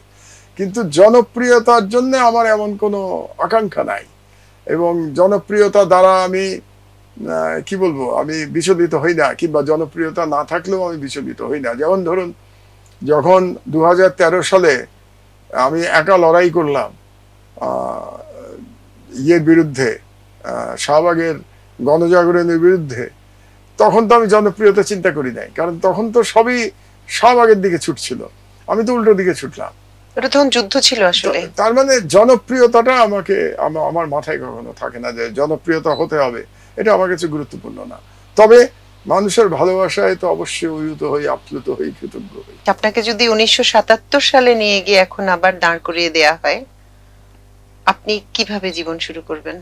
[SPEAKER 1] কিন্তু জনপ্রিয়তার জন্য আমার এমন কোনো আকাঙ্ক্ষা নাই। এবং জনপ্রিয়তা দ্বারা আমি কি বলবো, আমি বিচলিত হই না, কিংবা জনপ্রিয়তা না থাকলেও আমি বিচলিত হই না। যেমন ধরুন, যখন 2013 সালে আমি একা লড়াই করলাম ইয়ের বিরুদ্ধে, শাহবাগের গণজাগরণের বিরুদ্ধে, তখন তো আমি জনপ্রিয়তা চিন্তা করি নাই, কারণ তখন তো সবই শাহবাগের দিকে ছুটছিল, আমি তো উল্টো দিকে ছুটলাম।
[SPEAKER 2] ওটা তখন যুদ্ধ ছিল আসলে।
[SPEAKER 1] তার মানে জনপ্রিয়তাটা আমার মাথায় কখনো থাকে না যে জনপ্রিয়তা হতে হবে, এটা আমার কাছে গুরুত্বপূর্ণ না। তবে মানুষের ভালোবাসায় তো অবশ্যই অভিভূত হই, আপ্লুত হই, কৃতজ্ঞ হই।
[SPEAKER 2] আপনাকে যদি 1977 সালে নিয়ে গিয়ে এখন আবার দাঁড় করিয়ে দেয়া হয়, আপনি কিভাবে জীবন শুরু করবেন?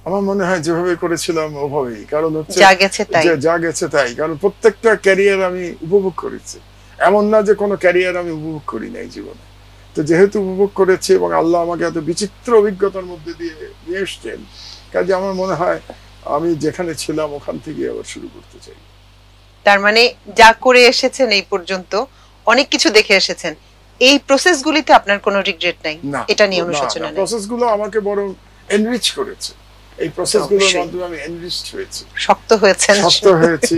[SPEAKER 1] আমার মনে হয় যেভাবে করেছিলাম ওভাবেই, কারণ হচ্ছে
[SPEAKER 2] যা গেছে তাই।
[SPEAKER 1] যা গেছে তাই। কারণ প্রত্যেকটা ক্যারিয়ার আমি উপভোগ করেছি, এমন না যে কোনো ক্যারিয়ার আমি উপভোগ করি নাই জীবনে। তো যেহেতু উপভোগ করেছি এবং আল্লাহ আমাকে এত বিচিত্র অভিজ্ঞতার মধ্যে দিয়ে নিয়ে এসছেন, কাজে আমার মনে হয় আমি যেখানে ছিলাম ওখান থেকে আবার শুরু করতে চাই।
[SPEAKER 2] তার মানে যা করে এসেছেন এই পর্যন্ত, অনেক কিছু দেখে এসেছেন, এই প্রসেসগুলিতে আপনার কোনো রিগ্রেট নাই?
[SPEAKER 1] না,
[SPEAKER 2] এটা নিয়ে অনুশোচনা নেই?
[SPEAKER 1] প্রসেসগুলো আমাকে বরং এনরিচ করেছে। এই প্রসেসগুলোর মাধ্যমে আমি এনরিচড হয়েছি,
[SPEAKER 2] শক্ত হয়েছেন,
[SPEAKER 1] শক্ত হয়েছি,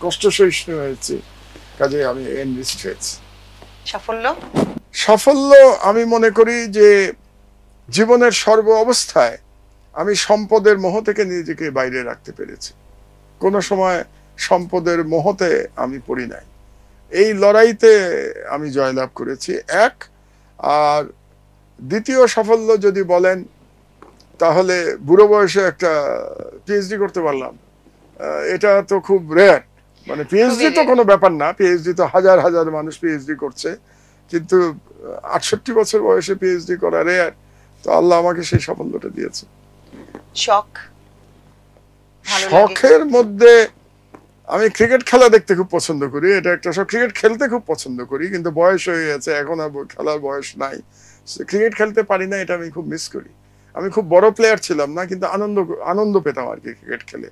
[SPEAKER 1] কষ্ট সহিষ্ণু হয়েছি, কাজে আমি এনরিচড হয়েছি। সাফল্য আমি মনে করি যে জীবনের সর্ব অবস্থায় আমি সম্পদের মোহ থেকে নিজেকে বাইরে রাখতে পেরেছি। কোনো সময় সম্পদের মোহতে আমি পড়ি নাই। এই লড়াইতে আমি জয়লাভ করেছি এক। আর দ্বিতীয় সাফল্য যদি বলেন, তাহলে বুড়ো বয়সে একটা পিএইচডি করতে পারলাম। এটা তো খুব রেয়ার। মানে পিএইচডি তো কোনো ব্যাপার না, পিএইচডি তো হাজার হাজার মানুষ পিএইচডি করছে, কিন্তু 68 বছর বয়সে পিএইচডি করা রেয়ার। তো আল্লাহ আমাকে সেই সাফল্যটা দিয়েছে। শখের মধ্যে আমি ক্রিকেট খেলা দেখতে খুব পছন্দ করি, এটা একটা শখ। ক্রিকেট খেলতে খুব পছন্দ করি, কিন্তু বয়স হয়ে গেছে, এখন আর খেলার বয়স নাই, ক্রিকেট খেলতে পারি না, এটা আমি খুব মিস করি। আমি খুব বড় প্লেয়ার ছিলাম না, কিন্তু আনন্দ পেতাম আর কি ক্রিকেট খেলে।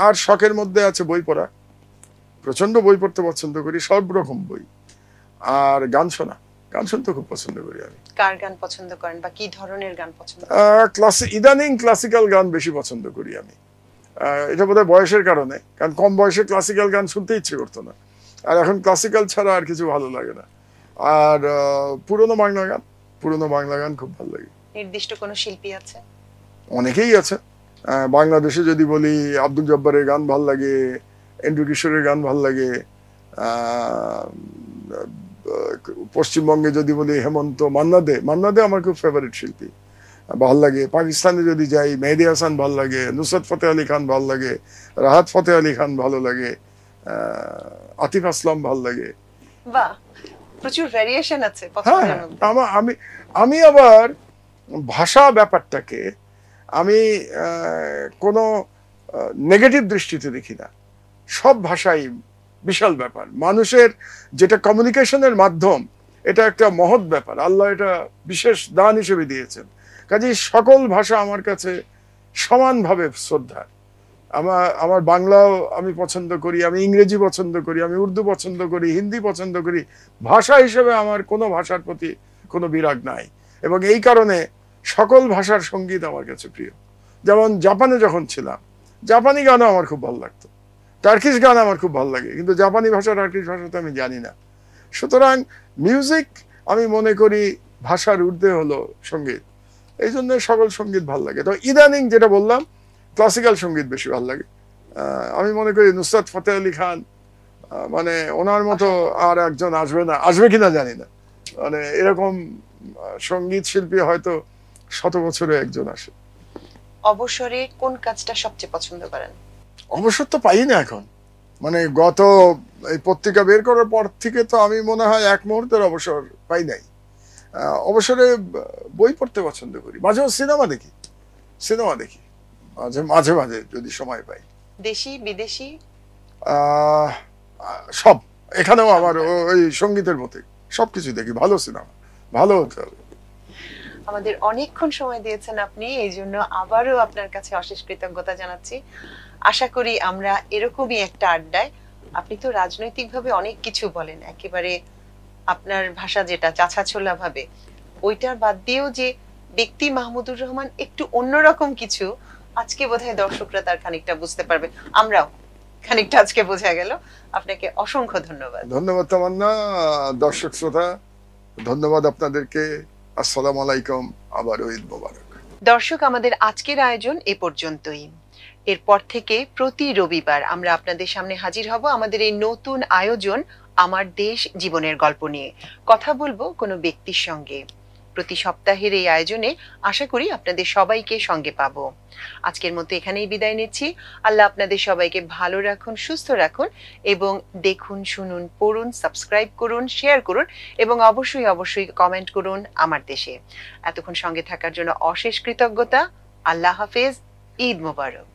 [SPEAKER 1] আর শখের মধ্যে আছে বই পড়া, প্রচন্ড বই পড়তে পছন্দ করি, সব রকম বই। আর গান শোনা, গান শুনতে খুব পছন্দ করি আমি।
[SPEAKER 2] কার গান পছন্দ করেন বা কি ধরনের গান পছন্দ
[SPEAKER 1] করেন? ইদানিং ক্লাসিক্যাল গান বেশি পছন্দ করি আমি। এটা বোধহয় বয়সের কারণে, কারণ কম বয়সে ক্লাসিক্যাল গান শুনতে ইচ্ছে করতো না, আর এখন ক্লাসিক্যাল ছাড়া আর কিছু ভালো লাগে না। আর পুরনো বাংলা গান খুব ভালো লাগে।
[SPEAKER 2] নির্দিষ্ট কোনো শিল্পী আছে?
[SPEAKER 1] অনেকেই আছে। বাংলাদেশে যদি বলি, আব্দুল জব্বারের গান ভাল লাগে, এন্ড্রু কিশোরের গান ভাল লাগে। পশ্চিমবঙ্গে যদি বলি হেমন্ত, মান্না দে আমার খুব ফেভারিট শিল্পী, ভাল লাগে। পাকিস্তানে যদি যাই, মেহেদি হাসান ভাল লাগে, নুসরত ফতেহ আলী খান ভাল লাগে, রাহাত ফতেহ আলী খান ভালো লাগে, আতিফ আসলাম ভাল লাগে।
[SPEAKER 2] বাহ, প্রচুর ভ্যারিয়েশন আছে পছন্দের মধ্যে।
[SPEAKER 1] আমি আবার ভাষা ব্যাপারটাকে আমি কোনো নেগেটিভ দৃষ্টিতে দেখি না। সব ভাষাই বিশাল ব্যাপার। মানুষের যেটা কমিউনিকেশনের মাধ্যম, এটা একটা মহৎ ব্যাপার, আল্লাহ এটা বিশেষ দান হিসেবে দিয়েছেন। কাজেই সকল ভাষা আমার কাছে সমানভাবে শ্রদ্ধার। আমার বাংলাও আমি পছন্দ করি, আমি ইংরেজি পছন্দ করি, আমি উর্দু পছন্দ করি, হিন্দি পছন্দ করি। ভাষা হিসেবে আমার কোনো ভাষার প্রতি কোনো বিরাগ নাই, এবং এই কারণে সকল ভাষার সঙ্গীত আমার কাছে প্রিয়। যেমন জাপানে যখন ছিলাম, জাপানি গানও আমার খুব ভালো লাগতো, টার্কিশ গান আমার খুব ভালো লাগে, কিন্তু জাপানি ভাষা টার্কিশ ভাষা তো আমি জানি না। সুতরাং মিউজিক আমি মনে করি ভাষার ঊর্ধ্বে হলো সঙ্গীত, এই জন্য সকল সঙ্গীত ভালো লাগে। তো ইদানিং যেটা বললাম, ক্লাসিক্যাল সঙ্গীত বেশি ভালো লাগে। আমি মনে করি নুসরত ফতেহ আলী খান, মানে ওনার মতো আর একজন আসবে কিনা জানি না, মানে এরকম সঙ্গীত শিল্পী হয়তো 100 বছরে একজন আসে।
[SPEAKER 2] অবসরে কোন কাজটা সবচেয়ে পছন্দ করেন?
[SPEAKER 1] অবসর তো পাই না এখন, মানে গত এই পত্রিকা বের করার পর থেকে তো আমি মনে হয় এক মুহূর্তের অবসর পাই নাই। অবসরে বই পড়তে পছন্দ করি, মাঝে মাঝে সিনেমা দেখি মাঝে মাঝে যদি সময় পাই।
[SPEAKER 2] দেশি বিদেশি
[SPEAKER 1] আহ, সব, এখানেও আমার ওই সঙ্গীতের মতে সবকিছু দেখি। ভালো সিনেমা, ভালো হতে হবে।
[SPEAKER 2] আমাদের অনেকক্ষণ সময় দিয়েছেন আপনি, এই জন্য আবারও আপনার কাছে অশেষ কৃতজ্ঞতা জানাচ্ছি। আশা করি আমরা এরকমই একটা আড্ডায়, আপনি তো রাজনৈতিকভাবে অনেক কিছু বলেন, একেবারে আপনার ভাষা যেটা চাছাছোলা ভাবে, ওইটার বাদ দিয়েও যে ব্যক্তি মাহমুদুর রহমান একটু অন্যরকম কিছু, আজকে বোধহয় দর্শকরা তার খানিকটা বুঝতে পারবে, আমরাও খানিকটা আজকে বোঝা গেল। আপনাকে অসংখ্য ধন্যবাদ।
[SPEAKER 1] ধন্যবাদ তামান্না। দর্শক শ্রোতা, ধন্যবাদ আপনাদেরকে। আসসালামু আলাইকুম, আবার ঈদ মোবারক।
[SPEAKER 2] দর্শক, আমাদের আজকের আয়োজন এ পর্যন্তই। এরপর থেকে প্রতি রবিবার আমরা আপনাদের সামনে হাজির হব আমাদের এই নতুন আয়োজন আমার দেশ জীবনের গল্প নিয়ে। কথা বলবো কোনো ব্যক্তির সঙ্গে। প্রতি সপ্তাহের এই আয়োজনে আশা করি আপনাদের সবাইকে সঙ্গে পাবো। আজকের মতো এখানেই বিদায় নিচ্ছি। আল্লাহ আপনাদের সবাইকে ভালো রাখুন, সুস্থ রাখুন, এবং দেখুন, শুনুন, পড়ুন, সাবস্ক্রাইব করুন, শেয়ার করুন, এবং অবশ্যই অবশ্যই কমেন্ট করুন আমার দেশে। এতক্ষণ সঙ্গে থাকার জন্য অশেষ কৃতজ্ঞতা। আল্লাহ হাফেজ, ঈদ মোবারক।